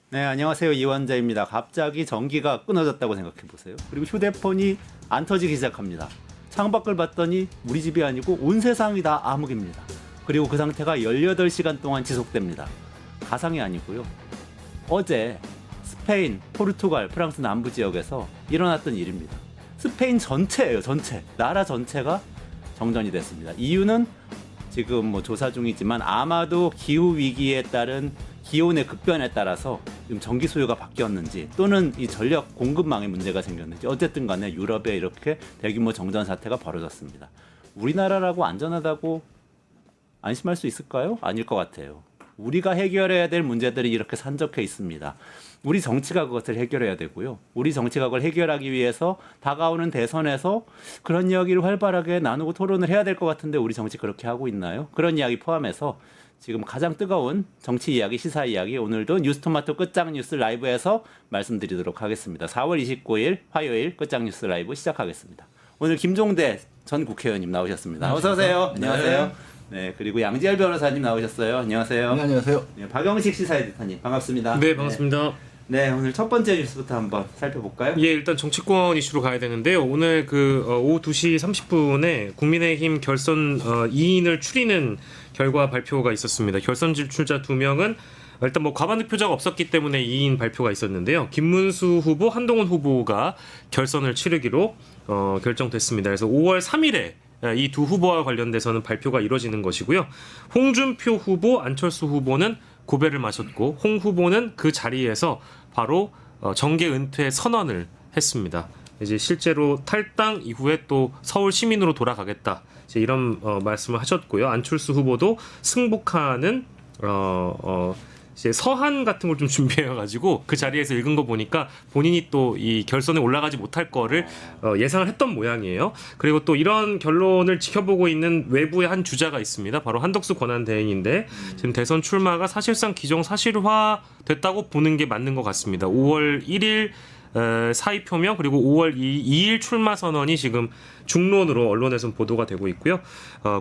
네, 안녕하세요. 이원재입니다. 갑자기 전기가 끊어졌다고 생각해 보세요. 그리고 휴대폰이 안 터지기 시작합니다. 창밖을 봤더니 우리 집이 아니고 온 세상이 다 암흑입니다. 그리고 그 상태가 18시간 동안 지속됩니다. 가상이 아니고요. 어제 스페인, 포르투갈, 프랑스 남부 지역에서 일어났던 일입니다. 스페인 전체예요, 전체. 나라 전체가 정전이 됐습니다. 이유는 지금 조사 중이지만 아마도 기후 위기에 따른 기온의 급변에 따라서 지금 전기 수요가 바뀌었는지 또는 이 전력 공급망에 문제가 생겼는지 어쨌든 간에 유럽에 이렇게 대규모 정전 사태가 벌어졌습니다. 우리나라라고 안전하다고 안심할 수 있을까요? 아닐 것 같아요. 우리가 해결해야 될 문제들이 이렇게 산적해 있습니다. 우리 정치가 그것을 해결해야 되고요. 우리 정치가 그걸 해결하기 위해서 다가오는 대선에서 그런 이야기를 활발하게 나누고 토론을 해야 될 것 같은데 우리 정치 그렇게 하고 있나요? 그런 이야기 포함해서 지금 가장 뜨거운 정치 이야기, 시사 이야기 오늘도 뉴스토마토 끝장뉴스 라이브에서 말씀드리도록 하겠습니다. 4월 29일 화요일 끝장뉴스 라이브 시작하겠습니다. 오늘 김종대 전 국회의원님 나오셨습니다. 어서 오세요. 네. 안녕하세요. 네, 그리고 양지열 변호사님 나오셨어요. 안녕하세요. 네, 안녕하세요. 네, 박영식 시사에디터님 반갑습니다. 네, 반갑습니다. 네, 오늘 첫 번째 뉴스부터 한번 살펴볼까요? 예, 일단 정치권 이슈로 가야 되는데요. 오늘 오후 2시 30분에 국민의힘 결선 2인을 추리는 결과 발표가 있었습니다. 결선 진출자 2명은 일단 과반 득표자가 없었기 때문에 2인 발표가 있었는데요. 김문수 후보, 한동훈 후보가 결선을 치르기로 결정됐습니다. 그래서 5월 3일에 이 두 후보와 관련돼서는 발표가 이루어지는 것이고요. 홍준표 후보, 안철수 후보는 고배를 마셨고 홍 후보는 그 자리에서 바로 정계 은퇴 선언을 했습니다. 이제 실제로 탈당 이후에 또 서울 시민으로 돌아가겠다. 이제 이런 말씀을 하셨고요. 안철수 후보도 승복하는 이제 서한 같은 걸 좀 준비해가지고 그 자리에서 읽은 거 보니까 본인이 또 이 결선에 올라가지 못할 거를 예상을 했던 모양이에요. 그리고 또 이런 결론을 지켜보고 있는 외부의 한 주자가 있습니다. 바로 한덕수 권한대행인데 지금 대선 출마가 사실상 기정사실화 됐다고 보는 게 맞는 것 같습니다. 5월 1일 사의 표명 그리고 5월 2일 출마 선언이 지금 중론으로 언론에서 보도가 되고 있고요.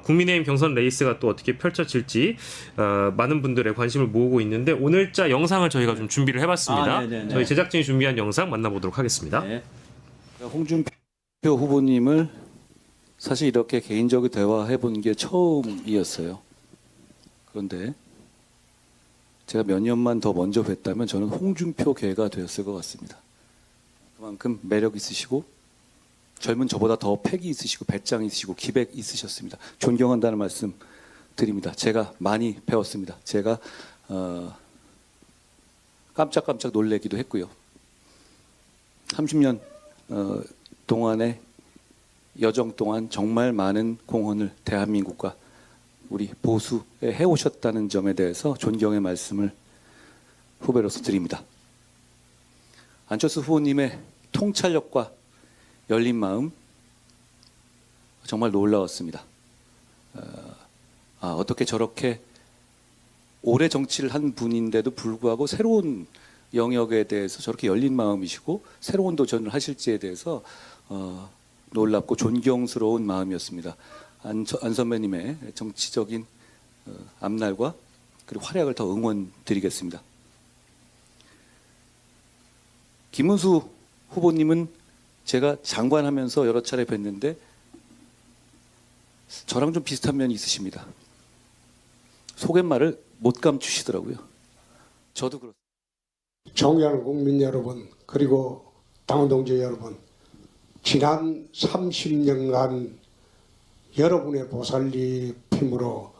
국민의힘 경선 레이스가 또 어떻게 펼쳐질지 많은 분들의 관심을 모으고 있는데 오늘자 영상을 저희가 좀 준비를 해봤습니다. 저희 제작진이 준비한 영상 만나보도록 하겠습니다. 네. 홍준표 후보님을 사실 이렇게 개인적으로 대화해 본 게 처음이었어요. 그런데 제가 몇 년만 더 먼저 뵀다면 저는 홍준표 계가 되었을 것 같습니다. 그만큼 매력 있으시고 젊은 저보다 더 패기 있으시고 배짱 있으시고 기백 있으셨습니다. 존경한다는 말씀 드립니다. 제가 많이 배웠습니다. 제가 깜짝깜짝 놀래기도 했고요. 30년 동안의 여정 동안 정말 많은 공헌을 대한민국과 우리 보수에 해오셨다는 점에 대해서 존경의 말씀을 후배로서 드립니다. 안철수 후보님의 통찰력과 열린 마음 정말 놀라웠습니다. 어떻게 저렇게 오래 정치를 한 분인데도 불구하고 새로운 영역에 대해서 저렇게 열린 마음이시고 새로운 도전을 하실지에 대해서 놀랍고 존경스러운 마음이었습니다. 안 선배님의 정치적인 앞날과 그리고 활약을 더 응원드리겠습니다. 김문수 후보님은 제가 장관하면서 여러 차례 뵀는데 저랑 좀 비슷한 면이 있으십니다. 속갯말을 못 감추시더라고요. 저도 그렇습니다. 존경하는 국민 여러분, 그리고 당원동지 여러분, 지난 30년간 여러분의 보살림으로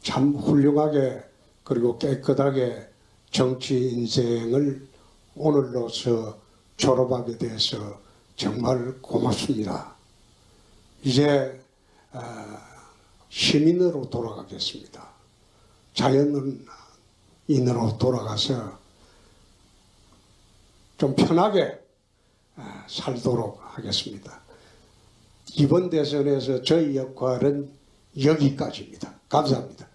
참 훌륭하게 그리고 깨끗하게 정치 인생을 오늘로서 졸업하게 돼서 정말 고맙습니다. 이제 시민으로 돌아가겠습니다. 자연인으로 돌아가서 좀 편하게 살도록 하겠습니다. 이번 대선에서 저희 역할은 여기까지입니다. 감사합니다.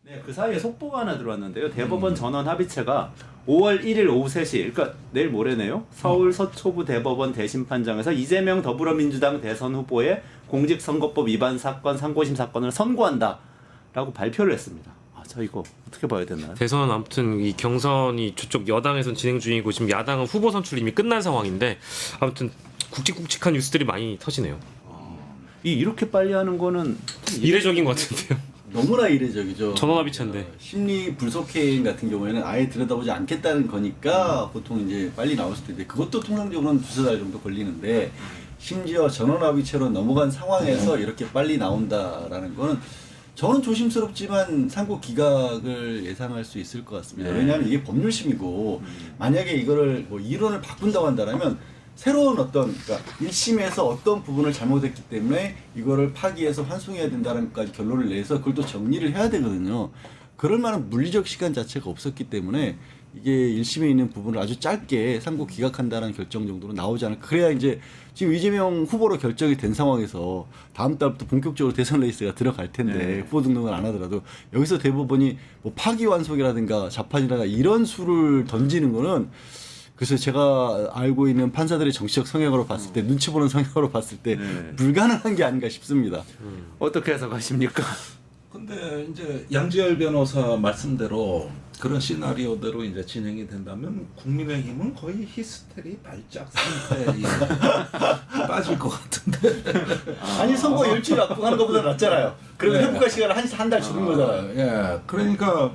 네, 그 사이에 속보가 하나 들어왔는데요. 대법원 전원 합의체가 5월 1일 오후 3시, 그러니까 내일 모레네요. 서울 서초부 대법원 대심판장에서 이재명 더불어민주당 대선 후보의 공직선거법 위반 사건 상고심 사건을 선고한다라고 발표를 했습니다. 자 이거 어떻게 봐야 되나요? 대선 아무튼 이 경선이 저쪽 여당에선 진행 중이고 지금 야당은 후보 선출이 이미 끝난 상황인데 아무튼 굵직굵직한 뉴스들이 많이 터지네요. 이렇게 빨리 하는 거는 이례적인 것 같은데요. 너무나 이례적이죠. 전원합의체인데. 심리 불속행 같은 경우에는 아예 들여다보지 않겠다는 거니까 보통 이제 빨리 나올 수도 있는데 그것도 통상적으로는 2-3달 정도 걸리는데 심지어 전원합의체로 넘어간 상황에서 이렇게 빨리 나온다라는 거는 저는 조심스럽지만 상고 기각을 예상할 수 있을 것 같습니다. 왜냐하면 이게 법률심이고 만약에 이거를 뭐 이론을 바꾼다고 한다면 새로운 어떤 그러니까 1심에서 어떤 부분을 잘못했기 때문에 이거를 파기해서 환송해야 된다는 것까지 결론을 내서 그걸 또 정리를 해야 되거든요. 그럴 만한 물리적 시간 자체가 없었기 때문에 이게 1심에 있는 부분을 아주 짧게 상고 기각한다는 결정 정도로 나오지 않을까. 그래야 이제 지금 이재명 후보로 결정이 된 상황에서 다음 달부터 본격적으로 대선 레이스가 들어갈 텐데 후보 등록을 안 하더라도 여기서 대법원이 뭐 파기환송이라든가 자판이라든가 이런 수를 던지는 거는 그래서 제가 알고 있는 판사들의 정치적 성향으로 봤을 때 눈치 보는 성향으로 봤을 때 불가능한 게 아닌가 싶습니다. 어떻게 해석하십니까? 근데 이제 양지열 변호사 말씀대로 그런 시나리오대로 이제 진행이 된다면 국민의힘은 거의 히스테리 발작 상태에 빠질 것 같은데. 아니 선거 일주일 앞두고 하는 것보다 낫잖아요. 그러면 회복할 시간을 한 달 주는 거잖아요. 예, 그러니까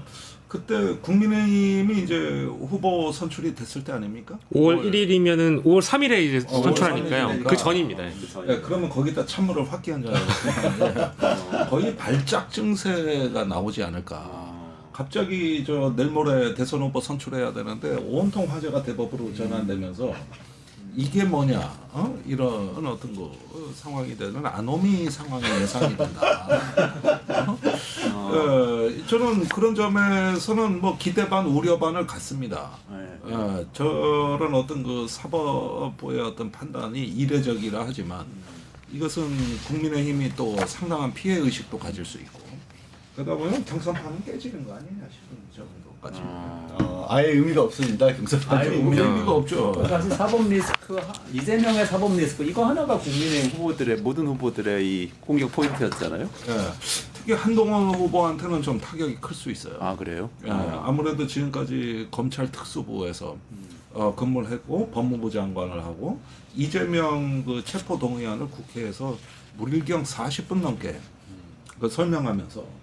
그때 국민의힘이 이제 후보 선출이 됐을 때 아닙니까? 5월 1일이면은 5월 3일에 이제 5월 선출하니까요. 3일이니까. 그 전입니다. 예, 그러면 거기다 찬물을 확 끼얹어야 돼. 거의 발작 증세가 나오지 않을까. 갑자기 저 내일 모레 대선 후보 선출해야 되는데 온통 화제가 대법으로 전환되면서 이게 뭐냐, 이런 어떤 거 상황이 되는 아노미 상황이 예상이 된다. 저는 그런 점에서는 뭐 기대 반 우려 반을 갖습니다. 저런 어떤 그 사법부의 어떤 판단이 이례적이라 하지만 이것은 국민의힘이 또 상당한 피해 의식도 가질 수 있고 그러다 보면 경선판은 깨지는 거 아니냐 싶은 정도까지. 아예 의미가 없어진다 경선판. 아예 의미가 없죠. 사실 사법 리스크 이재명의 사법 리스크 이거 하나가 국민의힘 후보들의 모든 후보들의 이 공격 포인트였잖아요. 예, 특히 한동훈 후보한테는 좀 타격이 클 수 있어요. 아 그래요? 예, 아무래도 지금까지 검찰 특수부에서 근무를 했고 법무부 장관을 하고 이재명 그 체포 동의안을 국회에서 무릴경 40분 넘게 그 설명하면서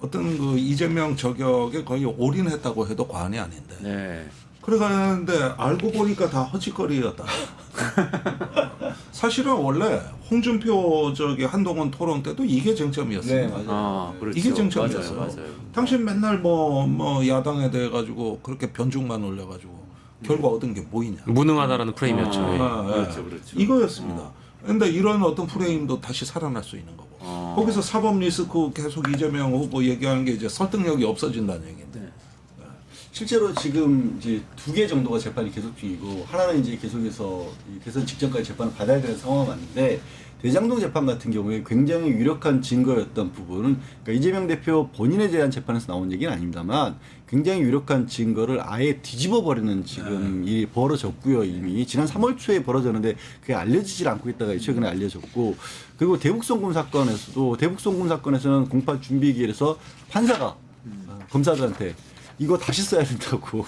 어떤 그 이재명 저격에 거의 올인했다고 해도 과언이 아닌데. 네. 그래가는데 알고 보니까 다 허짓거리였다. 사실은 원래 홍준표 저기 한동훈 토론 때도 이게 쟁점이었습니다. 네, 맞아요. 아 그렇죠. 이게 쟁점이었어요. 맞아요. 당신 맨날 뭐 야당에 대해 가지고 그렇게 변죽만 올려가지고 결과 얻은 게 뭐이냐. 무능하다라는 프레임이었죠. 예. 그렇죠, 그렇죠. 이거였습니다. 그런데 이런 어떤 프레임도 다시 살아날 수 있는 거고. 거기서 사법 리스크 계속 이재명 후보 얘기하는 게 이제 설득력이 없어진다는 얘기인데. 실제로 지금 이제 2개 정도가 재판이 계속 중이고 하나는 이제 계속해서 이 대선 직전까지 재판을 받아야 되는 상황은 맞는데 대장동 재판 같은 경우에 굉장히 유력한 증거였던 부분은 그러니까 이재명 대표 본인에 대한 재판에서 나온 얘기는 아닙니다만 굉장히 유력한 증거를 아예 뒤집어 버리는 지금 일이 벌어졌고요. 이미 지난 3월 초에 벌어졌는데 그게 알려지질 않고 있다가 최근에 알려졌고 그리고 대북송금 사건에서는 공판 준비기일에서 판사가 검사들한테 이거 다시 써야 된다고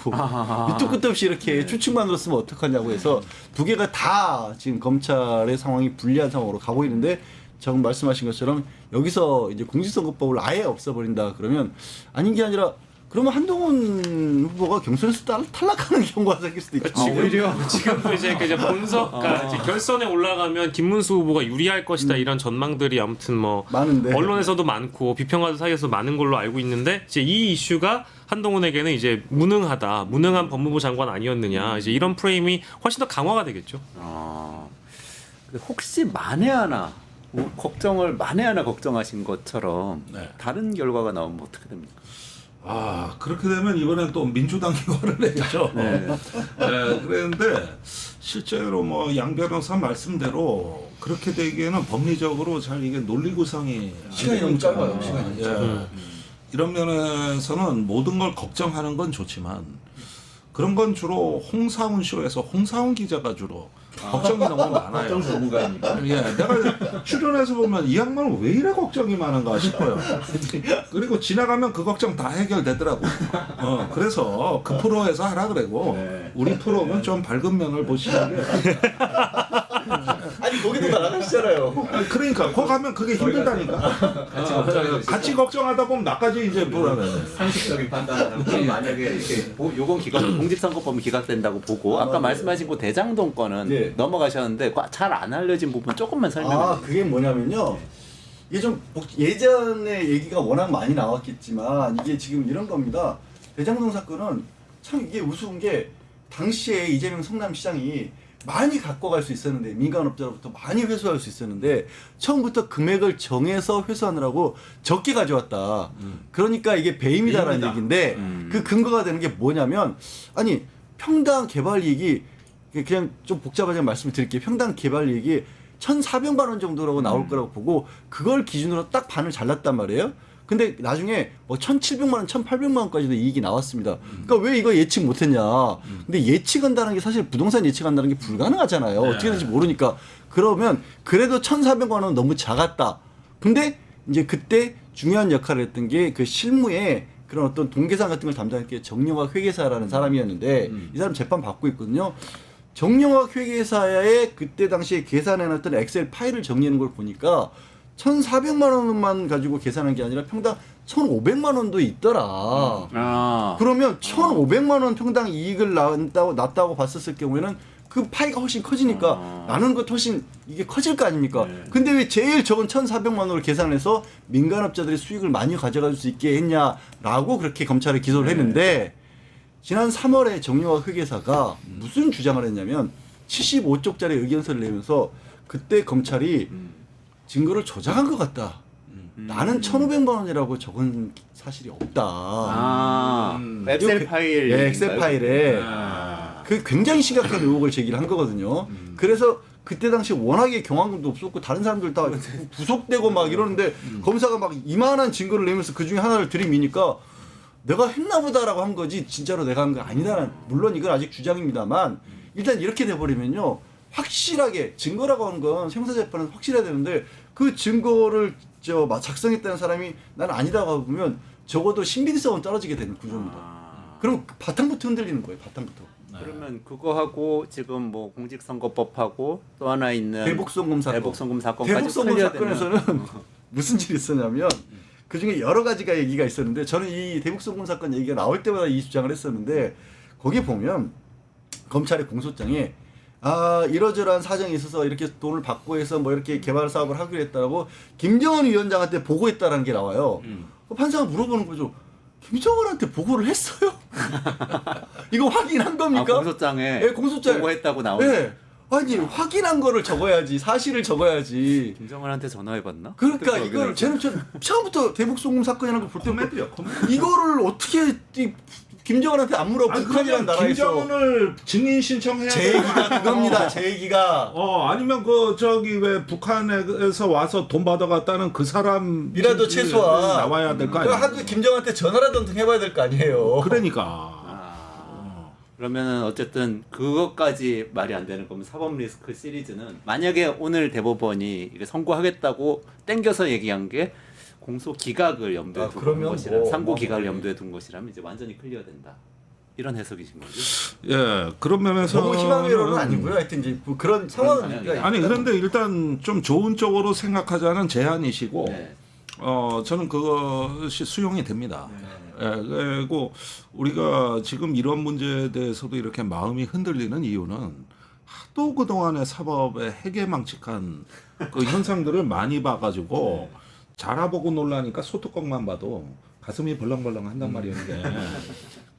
밑도 끝도 없이 이렇게 추측만으로 쓰면 어떡하냐고 해서 2개가 다 지금 검찰의 상황이 불리한 상황으로 가고 있는데 지금 말씀하신 것처럼 여기서 이제 공직선거법을 아예 없애버린다 그러면 아닌 게 아니라 그러면 한동훈 후보가 경선에서 탈락하는 경우가 생길 수도 있죠. 지금도 이제 본석까 이제 결선에 올라가면 김문수 후보가 유리할 것이다 이런 전망들이 아무튼 뭐 많은데. 언론에서도 많고 비평가들 사이에서 많은 걸로 알고 있는데 이제 이 이슈가 한동훈에게는 이제 무능한 법무부 장관 아니었느냐 이제 이런 프레임이 훨씬 더 강화가 되겠죠. 혹시 만에 하나 걱정하신 것처럼 네. 다른 결과가 나오면 어떻게 됩니까? 그렇게 되면 이번엔 또 민주당이 화를 내죠. 그런데 실제로 뭐 양 변호사 말씀대로 그렇게 되기에는 법리적으로 잘 이게 논리 구성이 시간이 너무 짧아요. 시간이 이런 면에서는 모든 걸 걱정하는 건 좋지만 그런 건 주로 홍사훈 쇼에서 홍사훈 기자가 주로 걱정이 너무 많아요. 걱정 전문가입니까? 예, 내가 출연해서 보면 이 양반은 왜 이래 걱정이 많은가 싶어요. 그리고 지나가면 그 걱정 다 해결되더라고. 그래서 그 프로에서 하라 그래고 네. 우리 프로는 좀 밝은 면을 보시는 게. 아니 거기도 나가시잖아요. 그러니까 거 가면 그게 힘들다니까. 같이 걱정하다 보면 나까지 이제 불안해. 상식적인 판단을 하고 만약에 이렇게 요건 기각 공직선거법이 기각된다고 보고 아까 맞아요. 말씀하신 그 대장동 건은 예. 넘어가셨는데 잘 안 알려진 부분 조금만 설명해 주세요. 그게 뭐냐면요. 이게 좀 예전에 얘기가 워낙 많이 나왔겠지만 이게 지금 이런 겁니다. 대장동 사건은 참 이게 우스운 게 당시에 이재명 성남시장이 많이 갖고 갈 수 있었는데 민간업자로부터 많이 회수할 수 있었는데 처음부터 금액을 정해서 회수하느라고 적게 가져왔다. 그러니까 이게 배임이다라는 배임이다. 얘기인데 그 근거가 되는 게 뭐냐면 아니 평당 개발 이익이 그냥 좀 복잡하게 말씀을 드릴게요. 평당 개발 이익이 1,400만 원 정도라고 나올 거라고 보고 그걸 기준으로 딱 반을 잘랐단 말이에요. 근데 나중에 뭐 1,700만 원, 1,800만 원까지도 이익이 나왔습니다. 그러니까 왜 이거 예측 못했냐. 근데 예측한다는 게 사실 부동산 예측한다는 게 불가능하잖아요. 어떻게 될지 모르니까. 그러면 그래도 1,400만 원은 너무 작았다. 근데 이제 그때 중요한 역할을 했던 게 그 실무에 그런 어떤 동계산 같은 걸 담당할 게 정영학 회계사라는 사람이었는데 이 사람 재판 받고 있거든요. 정영학 회계사의 그때 당시에 계산해놨던 엑셀 파일을 정리하는 걸 보니까 1,400만 원만 가지고 계산한 게 아니라 평당 1,500만 원도 있더라. 그러면 1,500만 원 평당 이익을 났다고 봤었을 경우에는 그 파이가 훨씬 커지니까 나누는 것도 훨씬 이게 커질 거 아닙니까? 근데 왜 제일 적은 1,400만 원을 계산해서 민간업자들이 수익을 많이 가져갈 수 있게 했냐라고 그렇게 검찰에 기소를 했는데 지난 3월에 정영학 회계사가 무슨 주장을 했냐면 75쪽짜리 의견서를 내면서 그때 검찰이 증거를 조작한 것 같다. 나는 1,500만 원이라고 적은 사실이 없다. 엑셀 이거 파일. 예, 엑셀 파일에 그 굉장히 심각한 의혹을 제기를 한 거거든요. 그래서 그때 당시 워낙에 경황도 없었고 다른 사람들 다 구속되고 막 이러는데 검사가 막 이만한 증거를 내면서 그 중에 하나를 들이미니까 내가 했나 보다라고 한 거지 진짜로 내가 한 거 아니다라는 물론 이건 아직 주장입니다만 일단 이렇게 돼버리면요. 확실하게 증거라고 하는 건 형사재판은 확실해야 되는데 그 증거를 작성했다는 사람이 나는 아니다고 보면 적어도 신빙성은 떨어지게 되는 구조입니다. 그럼 바탕부터 흔들리는 거예요. 바탕부터. 그러면 그거하고 지금 뭐 공직선거법하고 또 하나 있는 대북송금 사건. 대북송금 사건까지 대북송금 클리어되면 사건에서는 무슨 일이 있었냐면 그 중에 여러 가지가 얘기가 있었는데 저는 이 대북송금 사건 얘기가 나올 때마다 이 주장을 했었는데 거기 보면 검찰의 공소장에 이러저러한 사정이 있어서 이렇게 돈을 받고 해서 뭐 이렇게 개발 사업을 하기로 했다라고 김정은 위원장한테 보고했다라는 게 나와요. 판사가 물어보는 거죠. 김정은한테 보고를 했어요? 이거 확인한 겁니까? 공소장에 예, 공소장에 보고했다고 나오네. 예. 아니 확인한 거를 적어야지 사실을 적어야지. 김정은한테 전화해봤나? 그러니까 이걸 쟤는 처음부터 대북송금 사건이라는 걸 볼 때 코미디야, 코미디. 이거를 어떻게 김정은한테 안 물어 북한이라는 나라에서 김정은을 증인 신청해야 제 얘기가 그겁니다. 제 얘기가 아니면 왜 북한에서 와서 돈 받아갔다는 그 사람이라도 최소한 나와야 될 거 아니야. 하도 김정은한테 전화라도 해봐야 될 거 아니에요. 그러니까 그러면은 어쨌든 그것까지 말이 안 되는 거면 사법 리스크 시리즈는 만약에 오늘 대법원이 이게 선고하겠다고 땡겨서 얘기한 게 공소 기각을 염두에 둔 그러면 것이라 뭐, 상고 기각을 예. 염두에 둔 것이라면 이제 완전히 클리어된다. 이런 해석이신 거죠? 예 그런 면에서 너무 희망회로는 아니고요. 하여튼 이제 뭐 그런 상황은 아니 그런데 일단 좀 좋은 쪽으로 생각하자는 제안이시고 네. 저는 그것이 수용이 됩니다. 예, 그리고 우리가 지금 이런 문제에 대해서도 이렇게 마음이 흔들리는 이유는 하도 그동안의 사법의 해괴망측한 그 현상들을 많이 봐가지고 자라보고 놀라니까 소뚜껑만 봐도 가슴이 벌렁벌렁 한단 말이에요. 이게.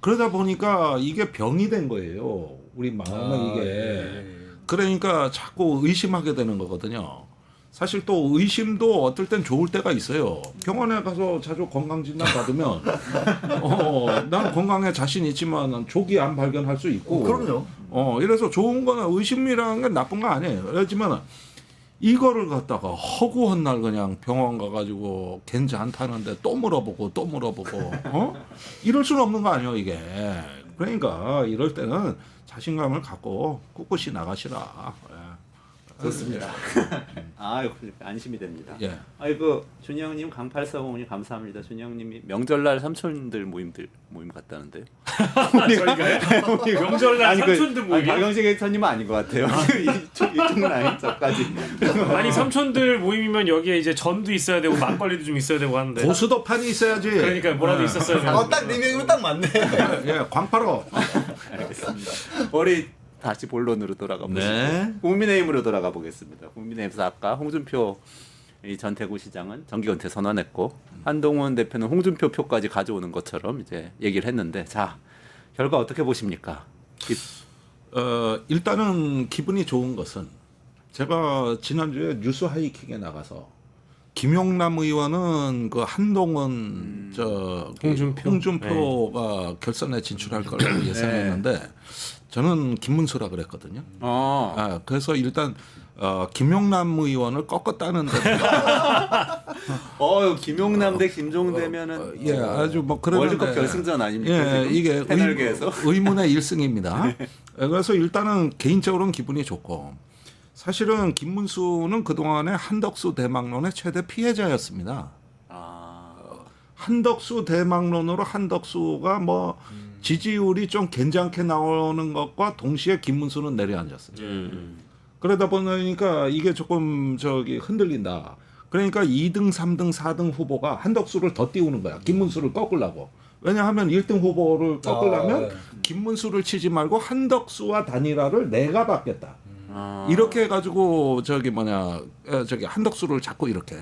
그러다 보니까 이게 병이 된 거예요. 우리 마음에 이게. 그러니까 자꾸 의심하게 되는 거거든요. 사실 또 의심도 어떨 땐 좋을 때가 있어요. 병원에 가서 자주 건강진단 받으면 난 건강에 자신 있지만 조기 암 발견할 수 있고 그럼요. 이래서 좋은 거는 의심이라는 게 나쁜 거 아니에요. 그렇지만 이거를 갖다가 허구한 날 그냥 병원 가가지고 괜찮다는데 또 물어보고 이럴 수는 없는 거 아니에요 이게. 그러니까 이럴 때는 자신감을 갖고 꿋꿋이 나가시라. 좋습니다. 아, 안심이 됩니다. 예. 아이고 준영님, 강팔사공님 감사합니다. 준영님이 명절날 삼촌들 모임 갔다는데요. 명절날 삼촌들 모임. 박영식 에디터님은 아닌 것 같아요. 이쪽 라인 저까지. 아니 삼촌들 모임이면 여기에 이제 전도 있어야 되고 막걸리도 좀 있어야 되고 하는데. 고수도판이 있어야지. 그러니까 뭐라도 있었어야 되는데. 딱 4명이면 딱 맞네. 예, 광파로. 알겠습니다. 우리 다시 본론으로 돌아가 보시죠. 네. 국민의힘으로 돌아가 보겠습니다. 국민의힘에서 아까 홍준표 이 전태구 시장은 정기 은퇴 선언했고 한동훈 대표는 홍준표 표까지 가져오는 것처럼 이제 얘기를 했는데 자 결과 어떻게 보십니까? 일단은 기분이 좋은 것은 제가 지난주에 뉴스 하이킥에 나가서 김용남 의원은 그 한동훈 홍준표가 결선에 진출할 거라고 예상했는데 저는 김문수라 그랬거든요. 그래서 일단 김용남 의원을 꺾었다는 데. 김용남 대 김종대면은 예, 아주 뭐 그런 월드컵 결승전 아닙니까? 예, 지금? 이게 패널계에서. 의문의 1승입니다. 그래서 일단은 개인적으로는 기분이 좋고 사실은 김문수는 그동안에 한덕수 대망론의 최대 피해자였습니다. 한덕수 대망론으로 한덕수가 뭐 지지율이 좀 괜찮게 나오는 것과 동시에 김문수는 내려앉았어요. 그러다 보니까 이게 조금 흔들린다. 그러니까 2등, 3등, 4등 후보가 한덕수를 더 띄우는 거야. 김문수를 꺾으려고. 왜냐하면 1등 후보를 꺾으려면 김문수를 치지 말고 한덕수와 단일화를 내가 받겠다. 이렇게 해가지고 한덕수를 자꾸 이렇게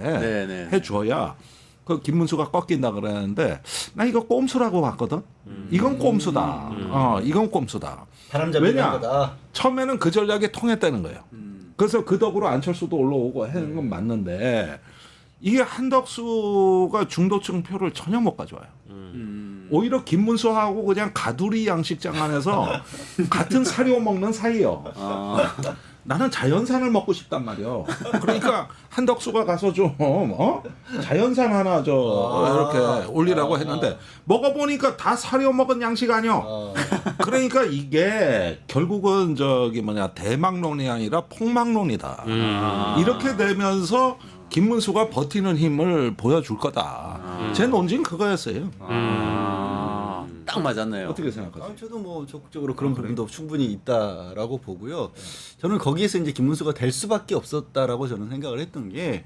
해줘야 그 김문수가 꺾인다 그랬는데 나 이거 꼼수라고 봤거든. 이건 꼼수다. 이건 꼼수다. 왜냐? 거다. 처음에는 그 전략이 통했다는 거예요. 그래서 그 덕으로 안철수도 올라오고 하는 건 맞는데 이게 한덕수가 중도층 표를 전혀 못 가져와요. 오히려 김문수하고 그냥 가두리 양식장 안에서 같은 사료 먹는 사이요. 나는 자연산을 먹고 싶단 말이요. 그러니까 한덕수가 가서 좀 자연산 하나 이렇게 올리라고 했는데 먹어보니까 다 사료 먹은 양식 아니요. 그러니까 이게 결국은 대망론이 아니라 폭망론이다. 이렇게 되면서 김문수가 버티는 힘을 보여줄 거다. 제 논지는 그거였어요. 딱 맞았네요. 어떻게 생각하세요? 저도 뭐 적극적으로 그런 부분도 충분히 있다라고 보고요. 저는 거기에서 이제 김문수가 될 수밖에 없었다라고 저는 생각을 했던 게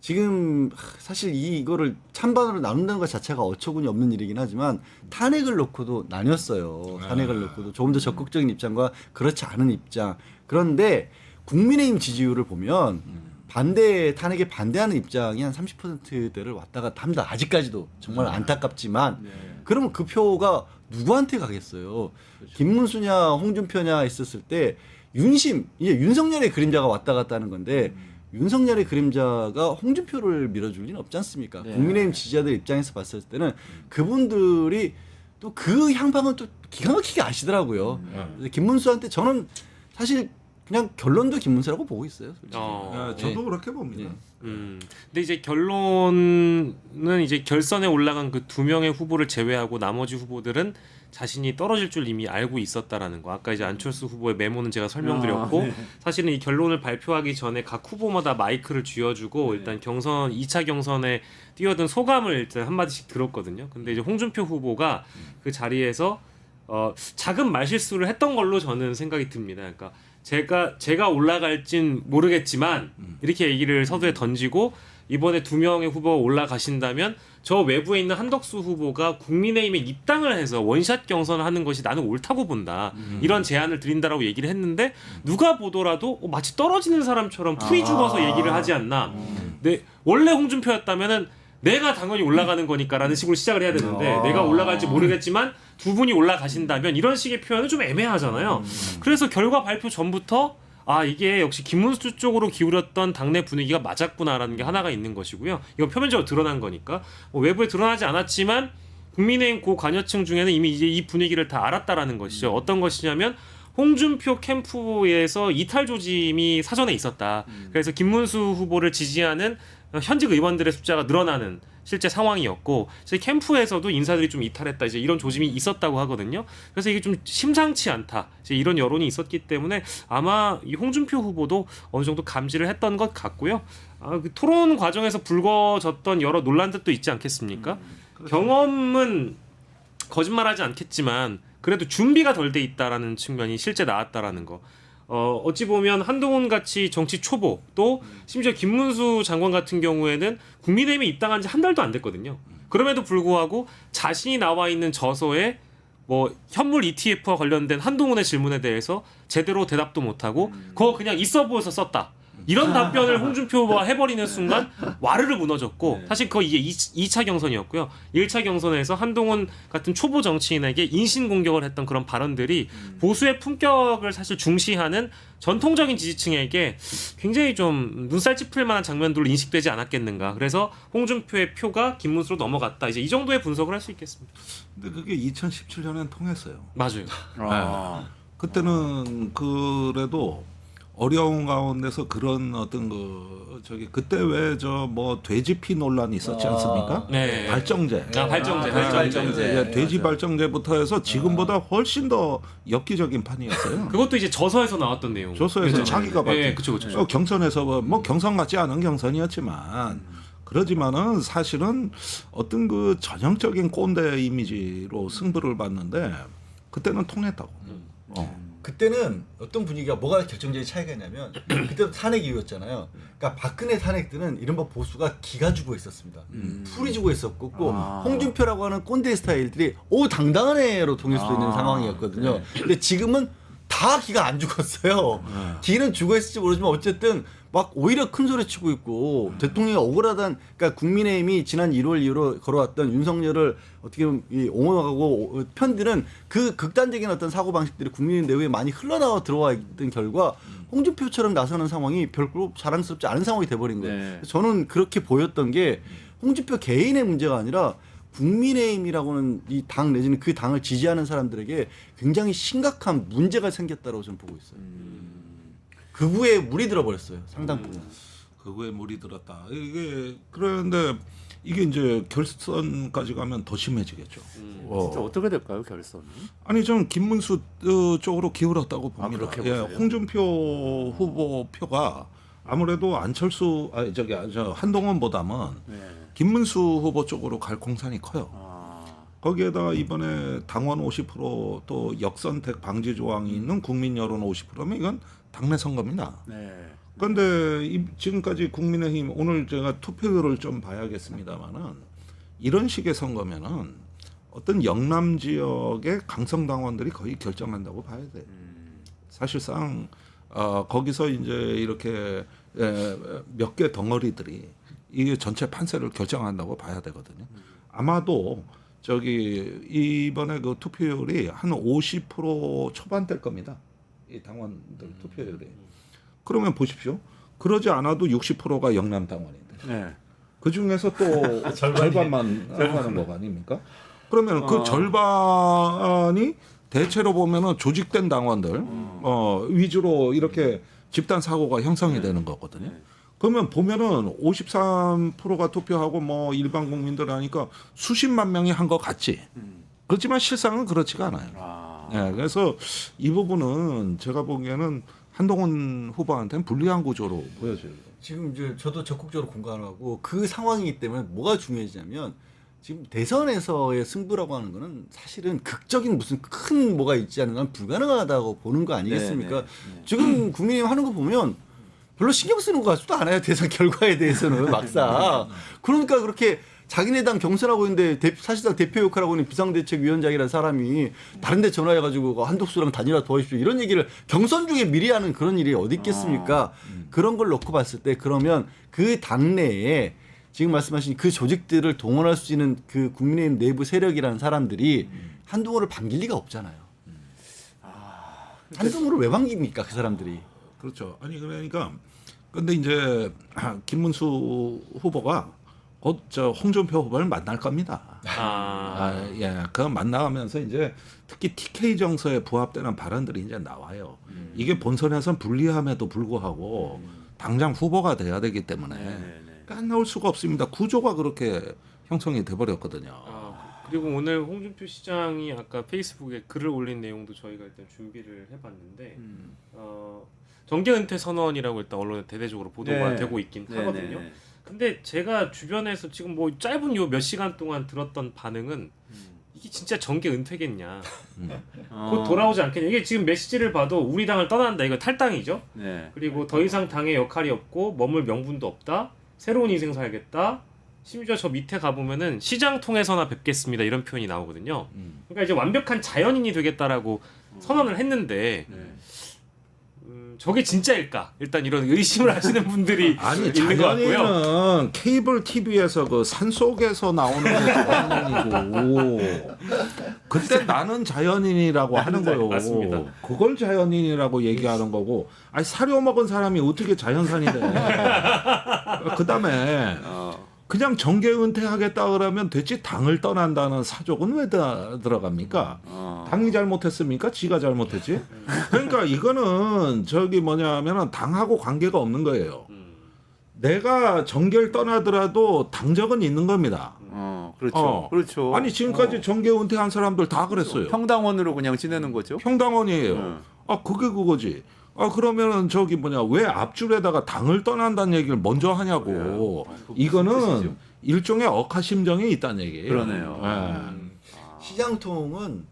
지금 사실 이거를 찬반으로 나눈다는 것 자체가 어처구니 없는 일이긴 하지만 탄핵을 놓고도 나뉘었어요. 탄핵을 놓고도 조금 더 적극적인 입장과 그렇지 않은 입장. 그런데 국민의힘 지지율을 보면 탄핵에 반대하는 입장이 한 30%대를 왔다 갔다 합니다. 아직까지도 정말 안타깝지만 그러면 그 표가 누구한테 가겠어요? 김문수냐 홍준표냐 있었을 때 이제 윤석열의 그림자가 왔다 갔다 하는 건데 윤석열의 그림자가 홍준표를 밀어줄 리는 없지 않습니까? 국민의힘 지지자들 입장에서 봤을 때는 그분들이 또 그 향방은 또 기가 막히게 아시더라고요. 그래서 김문수한테 저는 사실 그냥 결론도 김문수라고 보고 있어요. 저도 그렇게 봅니다. 근데 이제 결론은 이제 결선에 올라간 그 2명의 후보를 제외하고 나머지 후보들은 자신이 떨어질 줄 이미 알고 있었다라는 거. 아까 이제 안철수 후보의 메모는 제가 설명드렸고 사실은 이 결론을 발표하기 전에 각 후보마다 마이크를 쥐어주고 일단 2차 경선에 뛰어든 소감을 일단 한마디씩 들었거든요. 근데 이제 홍준표 후보가 그 자리에서 작은 말실수를 했던 걸로 저는 생각이 듭니다. 그러니까 제가 올라갈진 모르겠지만 이렇게 얘기를 서두에 던지고 이번에 2명의 후보가 올라가신다면 저 외부에 있는 한덕수 후보가 국민의힘에 입당을 해서 원샷 경선을 하는 것이 나는 옳다고 본다. 이런 제안을 드린다라고 얘기를 했는데 누가 보더라도 마치 떨어지는 사람처럼 풀이 죽어서 얘기를 하지 않나. 원래 홍준표였다면은 내가 당연히 올라가는 거니까라는 식으로 시작을 해야 되는데 내가 올라갈지 모르겠지만 두 분이 올라가신다면 이런 식의 표현은 좀 애매하잖아요. 그래서 결과 발표 전부터 이게 역시 김문수 쪽으로 기울였던 당내 분위기가 맞았구나라는 게 하나가 있는 것이고요. 이건 표면적으로 드러난 거니까 외부에 드러나지 않았지만 국민의힘 고관여층 중에는 이미 이제 이 분위기를 다 알았다라는 것이죠. 어떤 것이냐면 홍준표 캠프에서 이탈 조짐이 사전에 있었다. 그래서 김문수 후보를 지지하는 현직 의원들의 숫자가 늘어나는 실제 상황이었고 이제 캠프에서도 인사들이 좀 이탈했다 이제 이런 조짐이 있었다고 하거든요. 그래서 이게 좀 심상치 않다 이제 이런 여론이 있었기 때문에 아마 이 홍준표 후보도 어느 정도 감지를 했던 것 같고요. 그 토론 과정에서 불거졌던 여러 논란들도 있지 않겠습니까? 경험은 거짓말하지 않겠지만 그래도 준비가 덜 돼 있다라는 측면이 실제 나왔다라는 거. 어찌 보면 한동훈 같이 정치 초보 또 심지어 김문수 장관 같은 경우에는 국민의힘에 입당한 지 한 달도 안 됐거든요. 그럼에도 불구하고 자신이 나와 있는 저서에 뭐 현물 ETF와 관련된 한동훈의 질문에 대해서 제대로 대답도 못하고 그거 그냥 있어 보여서 썼다. 이런 답변을 홍준표 후보가 해버리는 순간 와르르 무너졌고 사실 그거 이게 2차 경선이었고요. 1차 경선에서 한동훈 같은 초보 정치인에게 인신공격을 했던 그런 발언들이 보수의 품격을 사실 중시하는 전통적인 지지층에게 굉장히 좀 눈살 찌푸릴 만한 장면들로 인식되지 않았겠는가. 그래서 홍준표의 표가 김문수로 넘어갔다. 이제 이 정도의 분석을 할 수 있겠습니다. 근데 그게 2017년엔 통했어요. 맞아요. 그때는 그래도 어려운 가운데서 그런 어떤 그때 왜 저 뭐 돼지피 논란이 있었지 않습니까? 네. 발정제. 발정제. 예, 돼지 발정제부터 해서 지금보다 훨씬 더 엽기적인 판이었어요. 그것도 이제 저서에서 나왔던 내용. 조서에서 그쵸? 자기가 네, 그렇죠. 경선에서 뭐 경선 같지 않은 경선이었지만 그러지만은 사실은 어떤 그 전형적인 꼰대 이미지로 승부를 봤는데 그때는 통했다고. 그때는 어떤 분위기가 뭐가 결정적인 차이가 있냐면 그때도 탄핵 이후였잖아요. 그러니까 박근혜 탄핵 때는 이른바 보수가 기가 죽어 있었습니다. 풀이 죽어 있었고 홍준표라고 하는 꼰대 스타일들이 오 당당한 애로 통일 수 있는 상황이었거든요. 근데 지금은 다 기가 안 죽었어요. 기는 죽어 있을지 모르지만 어쨌든 막 오히려 큰 소리 치고 있고 대통령이 억울하다는 그러니까 국민의힘이 지난 1월 이후로 걸어왔던 윤석열을 어떻게 보면 옹호하고 편드는 그 극단적인 어떤 사고 방식들이 국민의 내부에 많이 흘러나와 들어와 있던 결과 홍준표처럼 나서는 상황이 별로 자랑스럽지 않은 상황이 돼버린 거예요. 네. 저는 그렇게 보였던 게 홍준표 개인의 문제가 아니라 국민의힘이라고는 이 당 내지는 그 당을 지지하는 사람들에게 굉장히 심각한 문제가 생겼다고 저는 보고 있어요. 극우에 물이 들어버렸어요. 상당 부분. 그거에 물이 들었다. 이게 그런데 이게 이제 결선까지 가면 더 심해지겠죠. 진짜 어떻게 될까요, 결선이? 아니 저는 김문수 쪽으로 기울었다고 봅니다. 그렇게 예, 보세요? 홍준표 후보 표가 아무래도 안철수 한동훈보다는 네. 김문수 후보 쪽으로 갈 공산이 커요. 거기에다가 이번에 당원 50%또 역선택 방지 조항이 있는 국민 여론 50%면 이건 당내 선거입니다. 네. 그런데 지금까지 국민의힘 오늘 제가 투표율을 좀 봐야겠습니다만은 이런 식의 선거면은 어떤 영남 지역의 강성 당원들이 거의 결정한다고 봐야 돼. 사실상 거기서 이제 이렇게 몇 개 덩어리들이 이게 전체 판세를 결정한다고 봐야 되거든요. 아마도 이번에 그 투표율이 한 50% 초반대일 겁니다. 이 당원들 투표율이. 그러면 보십시오. 그러지 않아도 60%가 영남 당원인데. 네. 그 중에서 또 절반만 하는 거 아닙니까? 그러면 그 절반이 대체로 보면은 조직된 당원들 위주로 이렇게 집단 사고가 형성이 되는 거거든요. 그러면 보면은 53%가 투표하고 뭐 일반 국민들 하니까 수십만 명이 한 것 같지. 그렇지만 실상은 그렇지가 않아요. 네, 그래서 이 부분은 제가 보기에는 한동훈 후보한테는 불리한 구조로 보여져요. 지금 이제 저도 적극적으로 공감하고 그 상황이기 때문에 뭐가 중요해지냐면 지금 대선에서의 승부라고 하는 거는 사실은 극적인 무슨 큰 뭐가 있지 않는 한 불가능하다고 보는 거 아니겠습니까? 지금 국민의힘 하는 거 보면 별로 신경 쓰는 것 같지도 않아요. 대선 결과에 대해서는 막상. 그러니까 그렇게 자기네 당 경선하고 있는데 사실상 대표 역할하고 있는 비상대책위원장이라는 사람이 다른 데 전화해가지고 한독수랑 단일화 도와주십시오. 이런 얘기를 경선 중에 미리 하는 그런 일이 어디 있겠습니까? 그런 걸 놓고 봤을 때 그러면 그 당내에 지금 말씀하신 그 조직들을 동원할 수 있는 그 국민의힘 내부 세력이라는 사람들이 한동훈을 반길 리가 없잖아요. 한동훈을 왜 반깁니까? 그 사람들이. 그렇죠. 아니 그러니까 근데 이제 김문수 후보가 곧 홍준표 후보를 만날 겁니다. 예, 그 만나면서 이제 특히 TK 정서에 부합되는 발언들이 이제 나와요. 이게 본선에선 불리함에도 불구하고 당장 후보가 돼야 되기 때문에 그러니까 안 나올 수가 없습니다. 구조가 그렇게 형성이 돼버렸거든요. 그리고 오늘 홍준표 시장이 아까 페이스북에 글을 올린 내용도 저희가 일단 준비를 해봤는데 정계 은퇴 선언이라고 일단 언론에 대대적으로 보도가 네. 되고 있긴 네, 하거든요. 네. 근데 제가 주변에서 지금 뭐 짧은 요 몇 시간 동안 들었던 반응은 이게 진짜 정계 은퇴겠냐, 곧 돌아오지 않겠냐. 이게 지금 메시지를 봐도 우리 당을 떠난다, 이거 탈당이죠. 네. 그리고 더 이상 당의 역할이 없고 머물 명분도 없다, 새로운 인생 살겠다. 심지어 저 밑에 가보면은 시장 통해서나 뵙겠습니다 이런 표현이 나오거든요. 그러니까 이제 완벽한 자연인이 되겠다라고 선언을 했는데 네. 저게 진짜일까? 일단 이런 의심을 하시는 분들이 아니 있는 것 같고요. 자연인은 케이블 TV에서 그 산속에서 나오는 게 자연인이고 그때 나는 자연인이라고 하는 거예요. 맞습니다. 그걸 자연인이라고 얘기하는 거고 아니 사료 먹은 사람이 어떻게 자연산이 돼. 그다음에 그냥 정계 은퇴하겠다 그러면 됐지 당을 떠난다는 사족은 왜 들어갑니까? 당이 잘못했습니까? 지가 잘못했지? 그러니까 이거는 저기 뭐냐면은 당하고 관계가 없는 거예요. 내가 정계를 떠나더라도 당적은 있는 겁니다. 그렇죠. 그렇죠. 아니 지금까지 정계 은퇴한 사람들 다 그랬어요. 평당원으로 그냥 지내는 거죠. 평당원이에요. 아 그게 그거지. 아 그러면은 저기 뭐냐 왜 앞줄에다가 당을 떠난다는 얘기를 먼저 하냐고. 이거는 일종의 억하심정이 있다는 얘기예요. 그러네요. 시장통은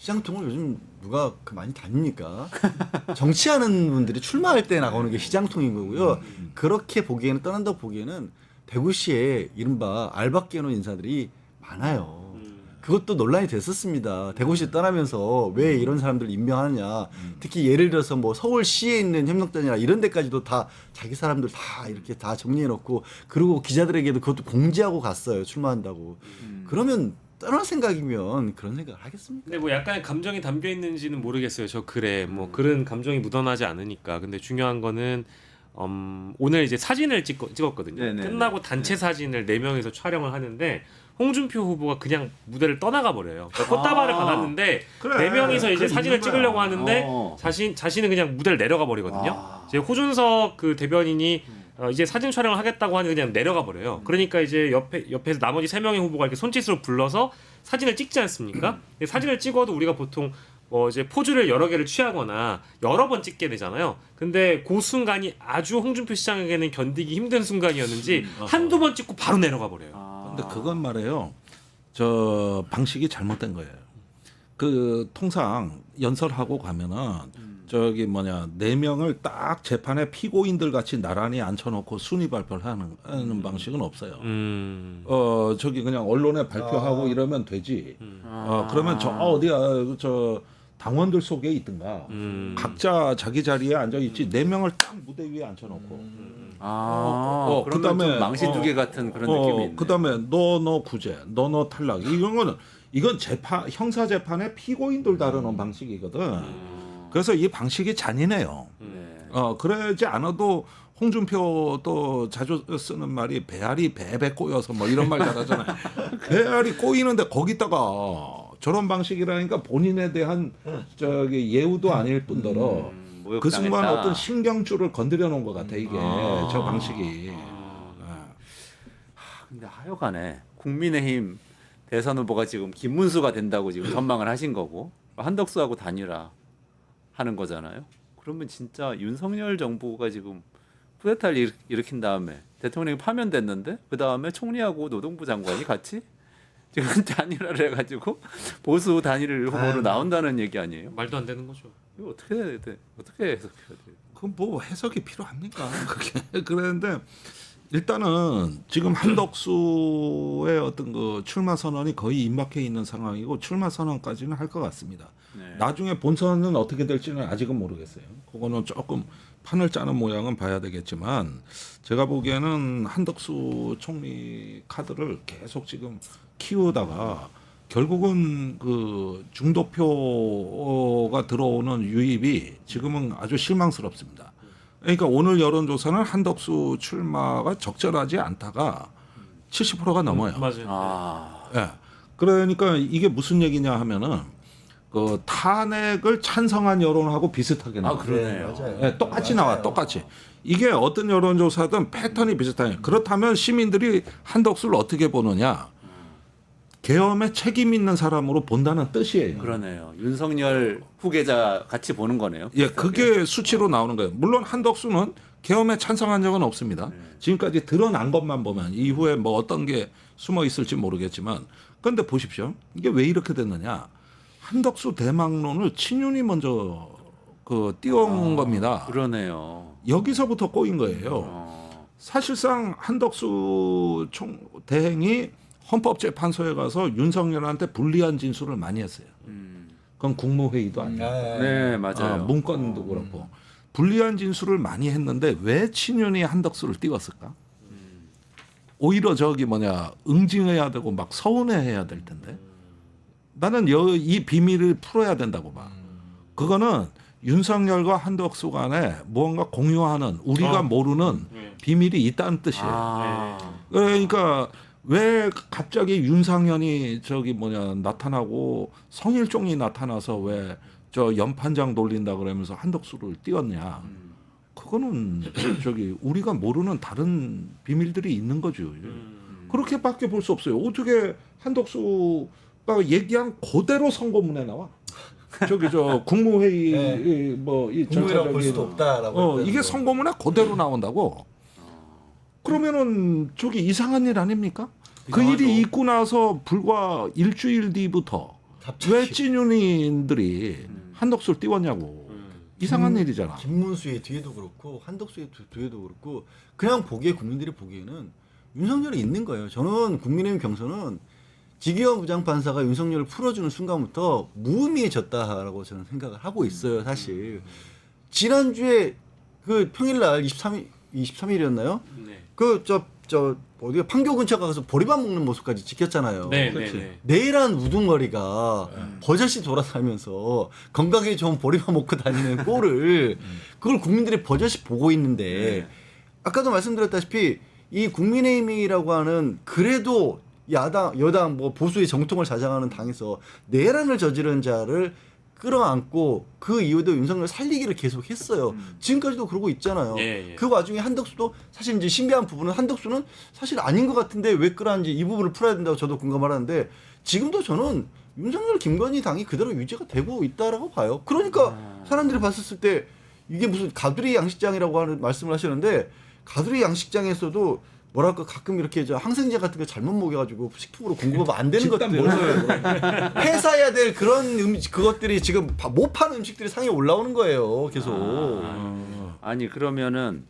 요즘 누가 많이 다닙니까? 정치하는 분들이 출마할 때 나오는 게 시장통인 거고요. 그렇게 보기에는 떠난다고 보기에는 대구시에 이른바 알바끼 해놓은 인사들이 많아요. 그것도 논란이 됐었습니다. 대구시 떠나면서 왜 이런 사람들을 임명하느냐. 특히 예를 들어서 뭐 서울시에 있는 협력단이나 이런 데까지도 다 자기 사람들 다 이렇게 다 정리해놓고 그리고 기자들에게도 그것도 공지하고 갔어요. 출마한다고. 그러면 떠날 생각이면 그런 생각을 하겠습니까? 근데 뭐 약간의 감정이 담겨 있는지는 모르겠어요. 저 글에 뭐 글은 감정이 묻어나지 않으니까. 근데 중요한 거는 오늘 이제 사진을 찍었거든요. 네네네. 끝나고 단체 사진을 4명이서 촬영을 하는데 홍준표 후보가 그냥 무대를 떠나가 버려요. 그러니까 꽃다발을 받았는데 그래. 4명이서 이제 그래, 사진을 있는 거야. 찍으려고 하는데 어. 자신은 그냥 무대를 내려가 버리거든요. 이제 호준석 그 대변인이 이제 사진 촬영을 하겠다고 하니 그냥 내려가 버려요. 그러니까 이제 옆에서 나머지 3명의 후보가 이렇게 손짓으로 불러서 사진을 찍지 않습니까? 근데 사진을 찍어도 우리가 보통 이제 포즈를 여러 개를 취하거나 여러 번 찍게 되잖아요. 근데 그 순간이 아주 홍준표 시장에게는 견디기 힘든 순간이었는지 한두 번 찍고 바로 내려가 버려요. 근데 그건 말이에요. 저 방식이 잘못된 거예요. 그 통상 연설하고 가면은 저기 뭐냐 4명을 딱 재판에 피고인들 같이 나란히 앉혀놓고 순위 발표를 하는 방식은 없어요. 저기 그냥 언론에 발표하고 이러면 되지. 그러면 저 어디야 저 당원들 속에 있든가 각자 자기 자리에 앉아 있지 4명을 딱 무대 위에 앉혀놓고. 그러면 그다음에 좀 망신두개 같은 그런 느낌이 있네. 그다음에 너 구제, 너 탈락. 이건 재판 형사 재판의 피고인들 다루는 방식이거든. 그래서 이 방식이 잔인해요. 그러지 않아도 홍준표 또 자주 쓰는 말이 배알이 배배 꼬여서 뭐 이런 말 잘하잖아요. 배알이 꼬이는데 거기다가 저런 방식이라니까 본인에 대한 저기 예우도 아닐 뿐더러 그 순간 어떤 신경줄을 건드려 놓은 것 같아 이게 저 방식이. 근데 하여간에 국민의힘 대선 후보가 지금 김문수가 된다고 지금 전망을 하신 거고 한덕수하고 단일화 하는 거잖아요. 그러면 진짜 윤석열 정부가 지금 쿠데타를 일으킨 다음에 대통령이 파면됐는데 그 다음에 총리하고 노동부 장관이 같이 지금 단일화를 해가지고 보수 단일 후보로 나온다는 얘기 아니에요? 말도 안 되는 거죠. 이거 어떻게 해야 돼? 어떻게 해석해야 돼? 그럼 뭐 해석이 필요합니까? 그게 그랬는데 일단은 지금 한덕수의 어떤 그 출마 선언이 거의 임박해 있는 상황이고 출마 선언까지는 할 것 같습니다. 네. 나중에 본선은 어떻게 될지는 아직은 모르겠어요. 그거는 조금 판을 짜는 모양은 봐야 되겠지만 제가 보기에는 한덕수 총리 카드를 계속 지금 키우다가 결국은 그 중도표가 들어오는 유입이 지금은 아주 실망스럽습니다. 그러니까 오늘 여론조사는 한덕수 출마가 적절하지 않다가 70%가 넘어요. 맞아요. 아, 예. 그러니까 이게 무슨 얘기냐 하면은 그 탄핵을 찬성한 여론하고 비슷하게 나와. 그러네요. 네, 똑같이 나와, 똑같이. 이게 어떤 여론조사든 패턴이 비슷해요. 그렇다면 시민들이 한덕수를 어떻게 보느냐? 계엄에 책임 있는 사람으로 본다는 뜻이에요. 그러네요. 윤석열 후계자 같이 보는 거네요. 예, 그게 수치로 나오는 거예요. 물론 한덕수는 계엄에 찬성한 적은 없습니다. 지금까지 드러난 것만 보면 이후에 뭐 어떤 게 숨어 있을지 모르겠지만, 그런데 보십시오. 이게 왜 이렇게 됐느냐? 한덕수 대망론을 친윤이 먼저 그 띄워온 겁니다. 그러네요. 여기서부터 꼬인 거예요. 어. 사실상 한덕수 대행이 헌법재판소에 가서 윤석열한테 불리한 진술을 많이 했어요. 그건 국무회의도 아니고 네, 맞아요. 문건도 그렇고 불리한 진술을 많이 했는데 왜 친윤이 한덕수를 띄웠을까? 오히려 저기 뭐냐 응징해야 되고 막 서운해해야 될 텐데 나는 이 비밀을 풀어야 된다고 봐. 그거는 윤석열과 한덕수 간에 무언가 공유하는 우리가 모르는 비밀이 있다는 뜻이에요. 아. 그러니까 왜 갑자기 윤상현이 저기 뭐냐 나타나고 성일종이 나타나서 왜 저 연판장 돌린다 그러면서 한덕수를 띄웠냐? 그거는 저기 우리가 모르는 다른 비밀들이 있는 거죠. 그렇게밖에 볼 수 없어요. 어떻게 한덕수가 얘기한 그대로 선고문에 나와? 저기 저 국무회의 뭐이 국무회의라고 볼 수도 없다라고. 이게 선고문에 그대로 나온다고. 그러면은 저기 이상한 일 아닙니까? 그 일이 있고 나서 불과 일주일 뒤부터 왜 찐윤인들이 한덕수를 띄웠냐고. 이상한 일이잖아. 김문수의 뒤에도 그렇고 한덕수의 뒤에도 그렇고 그냥 국민들이 보기에는 윤석열이 있는 거예요. 저는 국민의힘 경선은 지기현 부장판사가 윤석열을 풀어주는 순간부터 무의미해졌다라고 저는 생각을 하고 있어요. 사실 지난주에 그 평일날 23일이었나요? 네. 저 어디가 판교 근처 가서 보리밥 먹는 모습까지 찍혔잖아요. 네, 그렇지. 네. 내일한 우두머리가 버젓이 돌아다니면서 건강에 좋은 보리밥 먹고 다니는 꼴을 그걸 국민들이 버젓이 보고 있는데 아까도 말씀드렸다시피 이 국민의힘이라고 하는 그래도 여당 뭐 보수의 정통을 자장하는 당에서 내란을 저지른 자를 끌어안고 그 이후에도 윤석열 살리기를 계속 했어요. 지금까지도 그러고 있잖아요. 예. 그 와중에 한덕수도 사실 이제 신비한 부분은 한덕수는 사실 아닌 것 같은데 왜 끌어안지 이 부분을 풀어야 된다고 저도 공감하는데 지금도 저는 윤석열 김건희 당이 그대로 유지가 되고 있다라고 봐요. 그러니까 사람들이 봤을 때 이게 무슨 가두리 양식장이라고 하는 말씀을 하시는데 가두리 양식장에서도 뭐랄까 가끔 이렇게 저 항생제 같은 거 잘못 먹여가지고 식품으로 공급하면 안 되는 것들 회사해야 될 그런 그것들이 지금 못 파는 음식들이 상에 올라오는 거예요. 계속. 아니 그러면은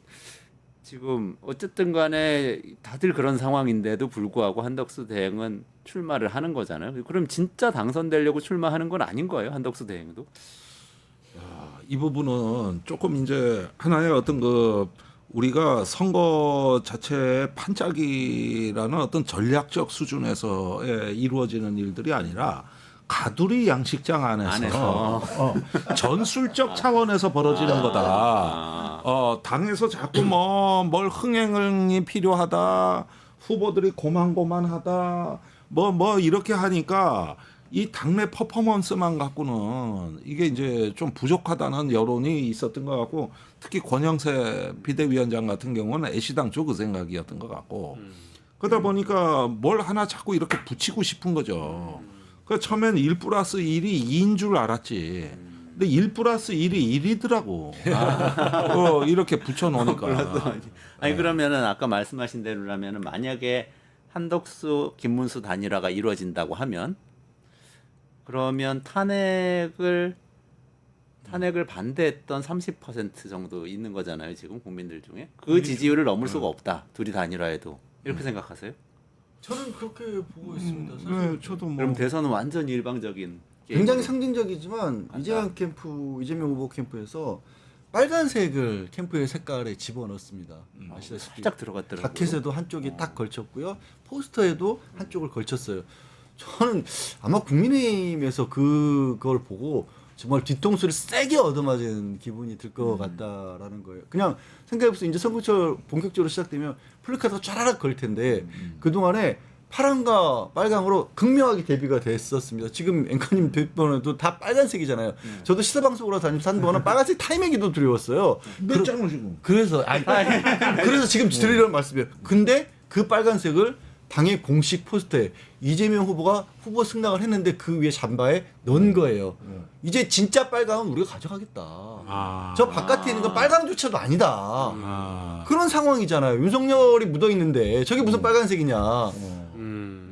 지금 어쨌든 간에 다들 그런 상황인데도 불구하고 한덕수 대행은 출마를 하는 거잖아요. 그럼 진짜 당선되려고 출마하는 건 아닌 거예요, 한덕수 대행도? 이 부분은 조금 이제 하나의 어떤 그 우리가 선거 자체의 판짜기라는 어떤 전략적 수준에서 이루어지는 일들이 아니라 가두리 양식장 안에서 전술적 차원에서 벌어지는 거다. 당에서 자꾸 뭘 흥행이 필요하다. 후보들이 고만고만하다. 뭐 이렇게 하니까 이 당내 퍼포먼스만 갖고는 이게 이제 좀 부족하다는 여론이 있었던 것 같고 특히 권영세 비대위원장 같은 경우는 애시당초 그 생각이었던 것 같고 그러다 보니까 뭘 하나 자꾸 이렇게 붙이고 싶은 거죠. 그 처음엔 1+1이 2인 줄 알았지. 근데 1+1이 1이더라고. 이렇게 붙여놓으니까. 아니 그러면은 아까 말씀하신 대로라면은 만약에 한덕수, 김문수 단일화가 이루어진다고 하면 그러면 탄핵을 반대했던 30% 정도 있는 거잖아요. 지금 국민들 중에 그 지지율을 넘을 수가 없다. 둘이 단일화해도 이렇게 생각하세요? 저는 그렇게 보고 있습니다. 사실. 네, 저도 뭐 그럼 대선은 완전 일방적인 굉장히 상징적이지만 이재명 후보 캠프에서 빨간색을 캠프의 색깔에 집어넣습니다. 아시다시피 살짝 들어갔더라고요. 자켓에도 한쪽이 딱 걸쳤고요. 포스터에도 한쪽을 걸쳤어요. 저는 아마 국민의힘에서 그걸 보고 정말 뒤통수를 세게 얻어맞은 기분이 들 것 같다라는 거예요. 그냥 생각해보세요. 이제 선거철 본격적으로 시작되면 플래카드가 쫘라락 걸 텐데 그동안에 파랑과 빨강으로 극명하게 대비가 됐었습니다. 지금 앵커님 대표도 다 빨간색이잖아요. 저도 시사방송으로 다니면서 한 번은 빨간색 타이밍이도 두려웠어요. 몇 장을 지금. 그래서 그래서 지금 드리려는 말씀이에요. 근데 그 빨간색을 당의 공식 포스터에 이재명 후보가 후보 승낙을 했는데 그 위에 잠바에 넣은 거예요. 이제 진짜 빨강은 우리가 가져가겠다. 저 바깥에 있는 건 빨강조차도 아니다. 그런 상황이잖아요. 윤석열이 묻어 있는데 저게 무슨 빨간색이냐.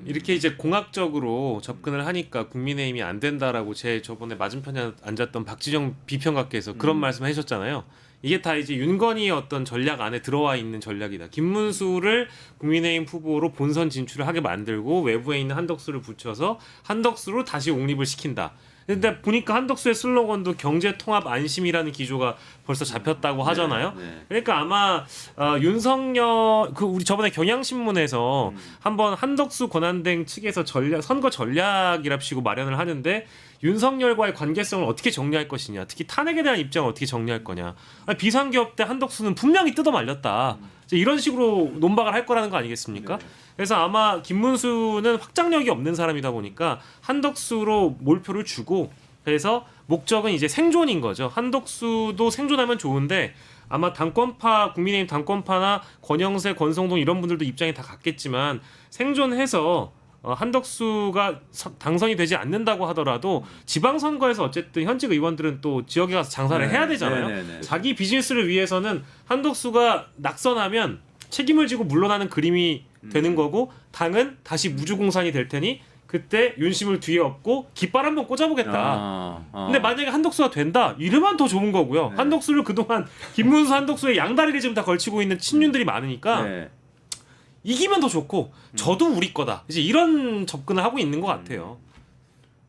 이렇게 이제 공학적으로 접근을 하니까 국민의힘이 안 된다라고 제 저번에 맞은편에 앉았던 박지정 비평가께서 그런 말씀 하셨잖아요. 이게 다 이제 윤건희의 어떤 전략 안에 들어와 있는 전략이다. 김문수를 국민의힘 후보로 본선 진출을 하게 만들고 외부에 있는 한덕수를 붙여서 한덕수로 다시 옹립을 시킨다. 근데 보니까 한덕수의 슬로건도 경제 통합 안심이라는 기조가 벌써 잡혔다고 하잖아요. 네. 그러니까 아마 윤석열 그 우리 저번에 경향신문에서 한번 한덕수 권한대행 측에서 선거 전략이랍시고 마련을 하는데 윤석열과의 관계성을 어떻게 정리할 것이냐, 특히 탄핵에 대한 입장을 어떻게 정리할 거냐. 아니, 비상기업 때 한덕수는 분명히 뜯어 말렸다. 이제 이런 식으로 논박을 할 거라는 거 아니겠습니까? 네. 그래서 아마 김문수는 확장력이 없는 사람이다 보니까 한덕수로 몰표를 주고 그래서 목적은 이제 생존인 거죠. 한덕수도 생존하면 좋은데 아마 당권파 국민의힘 당권파나 권영세, 권성동 이런 분들도 입장이 다 같겠지만 생존해서 한덕수가 당선이 되지 않는다고 하더라도 지방선거에서 어쨌든 현직 의원들은 또 지역에 가서 장사를 네. 해야 되잖아요. 네. 자기 비즈니스를 위해서는 한덕수가 낙선하면 책임을 지고 물러나는 그림이 되는 거고 당은 다시 무주공산이 될 테니 그때 윤심을 뒤에 업고 깃발 한번 꽂아보겠다. 근데 만약에 한덕수가 된다 이러면 더 좋은 거고요. 네. 한덕수를 그동안 김문수 한덕수의 양다리를 지금 다 걸치고 있는 친윤들이 많으니까 네. 이기면 더 좋고 저도 우리 거다. 이제 이런 접근을 하고 있는 것 같아요.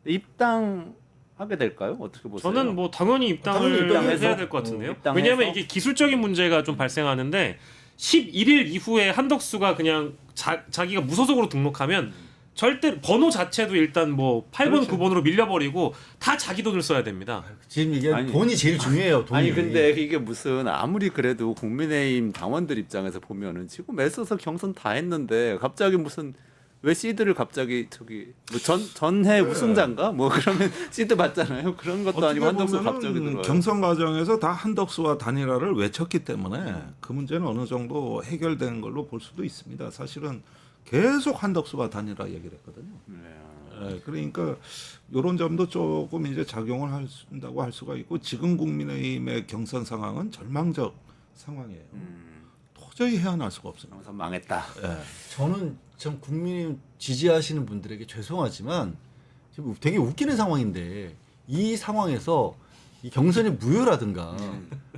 입당하게 될까요? 어떻게 보세요? 저는 뭐 당연히 입당을 입당해서? 해야 될 것 같은데요. 입당해서? 왜냐하면 이게 기술적인 문제가 좀 발생하는데 11일 이후에 한덕수가 그냥 자기가 무소속으로 등록하면 절대 번호 자체도 일단 뭐 8번, 그렇죠. 9번으로 밀려버리고 다 자기 돈을 써야 됩니다. 지금 이게 아니, 돈이 제일 중요해요. 돈이. 아니 근데 이게 무슨 아무리 그래도 국민의힘 당원들 입장에서 보면은 지금 애써서 경선 다 했는데 갑자기 무슨 왜 시드를 갑자기 저기 뭐 전해 우승자인가 뭐 그러면 시드 받잖아요. 그런 것도 아니고 한덕수 갑자기 들어와요. 경선 과정에서 다 한덕수와 단일화를 외쳤기 때문에 그 문제는 어느 정도 해결된 걸로 볼 수도 있습니다. 사실은 계속 한덕수와 단일화 얘기를 했거든요. 예, 그러니까 이런 점도 조금 이제 작용을 한다고 할 수가 있고 지금 국민의힘의 경선 상황은 절망적 상황이에요. 도저히 헤어날 수가 없습니다. 경선 망했다. 예. 저는 참 국민을 지지하시는 분들에게 죄송하지만 지금 되게 웃기는 상황인데 이 상황에서 이 경선이 무효라든가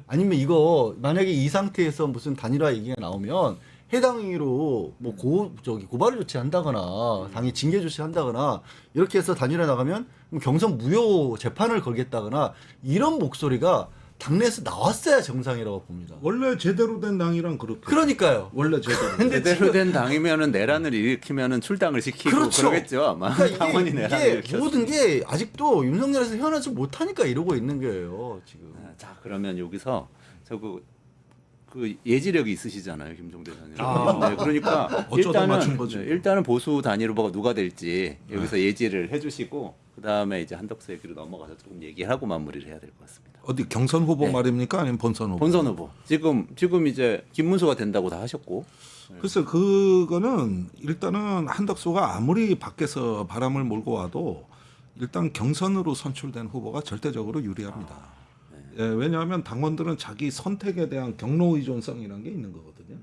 아니면 이거 만약에 이 상태에서 무슨 단일화 얘기가 나오면 해당 행위로 뭐 고발을 조치한다거나 당이 징계 조치한다거나 이렇게 해서 단일화 나가면 경선 무효 재판을 걸겠다거나 이런 목소리가 당내에서 나왔어야 정상이라고 봅니다. 원래 제대로 된 당이란 그렇게. 그러니까요. 원래 제대로. 근데 제대로 된 당이면은 내란을 일으키면은 출당을 시키고 그렇죠. 그러겠죠 아마. 그러니까 당원이 이게 내란을 일으켰으면. 모든 게 아직도 윤석열에서 헤어나지 못하니까 이러고 있는 거예요 지금. 자 그러면 여기서 그 예지력이 있으시잖아요 김종대 의원님. 네, 그러니까 어쩌다 맞춘 거지. 일단은 보수 단일 후보가 누가 될지 여기서 예지를 해주시고 그 다음에 이제 한덕수 얘기로 넘어가서 조금 얘기하고 마무리를 해야 될 것 같습니다. 어디 경선 후보 네. 말입니까? 아니면 본선 후보? 본선 후보 지금 이제 김문수가 된다고 다 하셨고. 글쎄 그거는 일단은 한덕수가 아무리 밖에서 바람을 몰고 와도 일단 경선으로 선출된 후보가 절대적으로 유리합니다. 예, 왜냐하면 당원들은 자기 선택에 대한 경로 의존성이라는 게 있는 거거든요.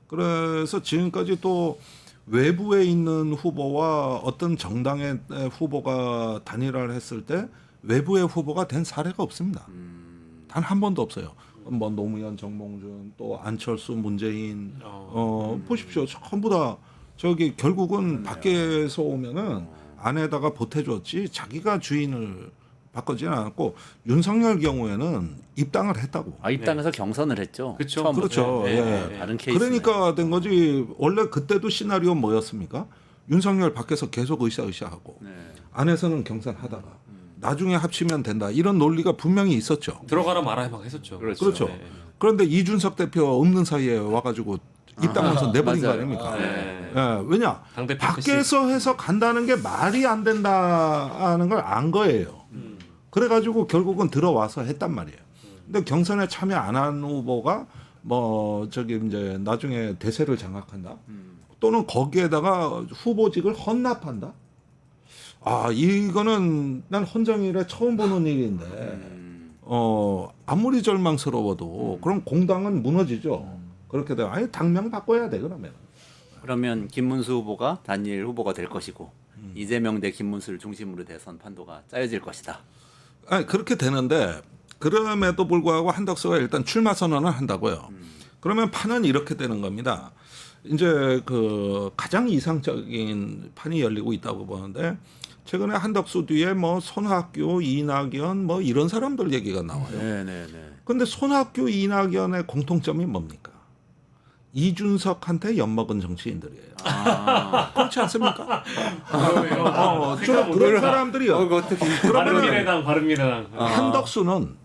그래서 지금까지 또 외부에 있는 후보와 어떤 정당의 후보가 단일화를 했을 때 외부의 후보가 된 사례가 없습니다. 단 한 번도 없어요. 뭐 노무현, 정몽준, 또 안철수, 문재인, 보십시오. 전부 다 저기 결국은 밖에서 오면은 안에다가 보태줬지 자기가 주인을 바꾸지는 않았고 윤석열 경우에는 입당을 했다고. 입당해서 경선을 했죠. 그쵸. 처음부터. 그렇죠. 네, 예. 다른 케이스. 그러니까 된 거지. 원래 그때도 시나리오 뭐였습니까? 윤석열 밖에서 계속 으쌰으쌰하고 안에서는 경선하다가 나중에 합치면 된다. 이런 논리가 분명히 있었죠. 들어가라 말아야 막 했었죠. 그렇죠. 네. 그런데 이준석 대표 없는 사이에 와가지고 입당해서 내버린 거 맞아요. 아닙니까? 네. 예, 왜냐 당대표 밖에서 해서 간다는 게 말이 안 된다는 걸 안 거예요. 그래가지고 결국은 들어와서 했단 말이에요. 근데 경선에 참여 안 한 후보가 뭐 저기 이제 나중에 대세를 장악한다. 또는 거기에다가 후보직을 헌납한다. 아 이거는 난 헌정일에 처음 보는 일인데 아무리 절망스러워도 그럼 공당은 무너지죠. 그렇게 되면 아예 당명 바꿔야 돼 그러면. 그러면 김문수 후보가 단일 후보가 될 것이고 이재명 대 김문수를 중심으로 대선 판도가 짜여질 것이다. 아니 그렇게 되는데 그럼에도 불구하고 한덕수가 일단 출마 선언을 한다고요. 그러면 판은 이렇게 되는 겁니다. 이제 그 가장 이상적인 판이 열리고 있다고 보는데 최근에 한덕수 뒤에 뭐 손학규, 이낙연 뭐 이런 사람들 얘기가 나와요. 네네네. 근데 손학규, 이낙연의 공통점이 뭡니까? 이준석한테 엿먹은 정치인들이에요. 그렇지 않습니까? 좀 그런 사람들이요. 어떻게 바른미래당 바른미래당. 한덕수는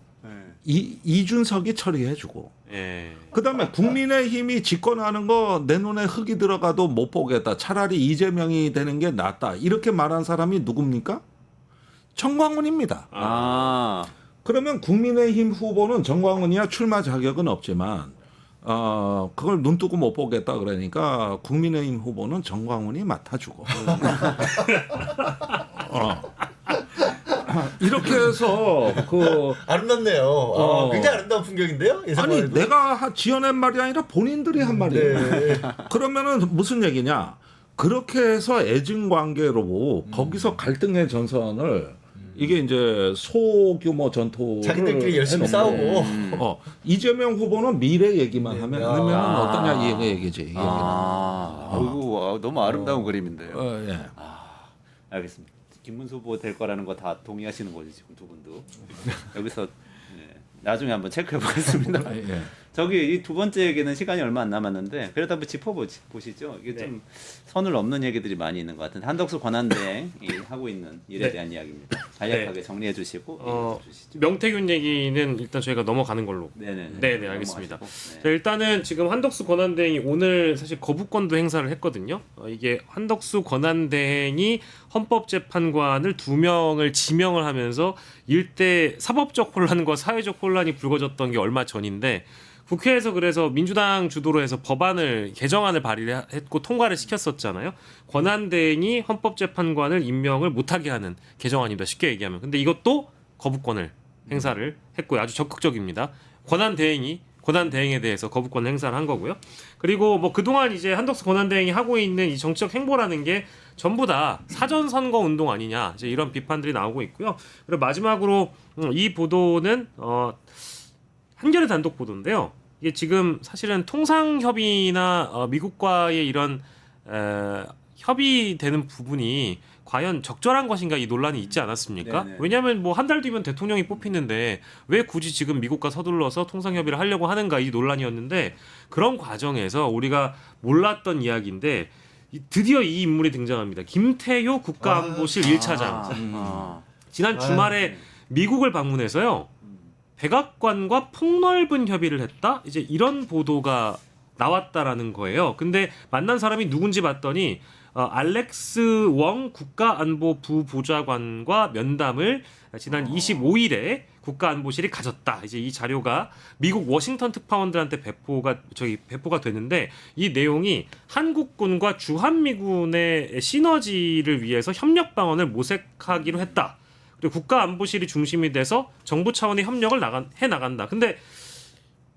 이준석이 처리해주고 예. 그다음에 국민의힘이 집권하는 거 내 눈에 흙이 들어가도 못 보겠다. 차라리 이재명이 되는 게 낫다. 이렇게 말한 사람이 누굽니까? 정광훈입니다. 아. 그러면 국민의힘 후보는 정광훈이야 출마 자격은 없지만 그걸 눈 뜨고 못 보겠다 그러니까 국민의힘 후보는 정광훈이 맡아주고 이렇게 해서 그 아름답네요. 굉장히 아름다운 풍경인데요. 아니 내가 지어낸 말이 아니라 본인들이 한 말이에요. 네. 그러면은 무슨 얘기냐? 그렇게 해서 애증 관계로 거기서 갈등의 전선을 이게 이제 소규모 전투를 자기들끼리 열심히 해놓고 싸우고 이재명 후보는 미래 얘기만 하면 어떠냐 이 얘기지. 이 얘기는. 아이고 너무 아름다운 그림인데요. 예. 알겠습니다. 김문수 후보 될 거라는 거 다 동의하시는 거죠 지금 두 분도. 여기서 나중에 한번 체크해 보겠습니다. 예. 저기 이 두 번째 얘기는 시간이 얼마 안 남았는데 그래도 한번 짚어보시죠. 이게 좀 선을 넘는 얘기들이 많이 있는 것 같은데 한덕수 권한대행이 하고 있는 일에 대한 이야기입니다. 간략하게 정리해 주시고 얘기해 주시죠. 명태균 얘기는 일단 저희가 넘어가는 걸로. 네네. 네, 알겠습니다. 넘어가시고. 자, 일단은 지금 한덕수 권한대행이 오늘 사실 거부권도 행사를 했거든요. 이게 한덕수 권한대행이 헌법재판관을 2명을 지명을 하면서 일대 사법적 혼란과 사회적 혼란이 불거졌던 게 얼마 전인데 국회에서 그래서 민주당 주도로 해서 법안을 개정안을 발의했고 통과를 시켰었잖아요. 권한대행이 헌법재판관을 임명을 못하게 하는 개정안입니다. 쉽게 얘기하면. 근데 이것도 거부권을 행사를 했고요. 아주 적극적입니다. 권한대행에 대해서 거부권 행사를 한 거고요. 그리고 뭐 그동안 이제 한덕수 권한대행이 하고 있는 이 정치적 행보라는 게 전부 다 사전 선거 운동 아니냐 이제 이런 비판들이 나오고 있고요. 그리고 마지막으로 이 보도는 한겨레 단독 보도인데요. 이게 지금 사실은 통상협의나 미국과의 이런 협의되는 부분이 과연 적절한 것인가 이 논란이 있지 않았습니까? 네네. 왜냐하면 뭐 한 달 뒤면 대통령이 뽑히는데 왜 굳이 지금 미국과 서둘러서 통상협의를 하려고 하는가 이 논란이었는데 그런 과정에서 우리가 몰랐던 이야기인데 드디어 이 인물이 등장합니다. 김태효 국가안보실 1차장. 지난 주말에 미국을 방문해서요. 백악관과 폭넓은 협의를 했다? 이제 이런 보도가 나왔다라는 거예요. 근데 만난 사람이 누군지 봤더니 알렉스 웡 국가안보부 보좌관과 면담을 지난 25일에 국가안보실이 가졌다. 이제 이 자료가 미국 워싱턴 특파원들한테 배포가 됐는데 이 내용이 한국군과 주한미군의 시너지를 위해서 협력 방안을 모색하기로 했다. 그리고 국가안보실이 중심이 돼서 정부 차원의 협력을 해 나간다. 근데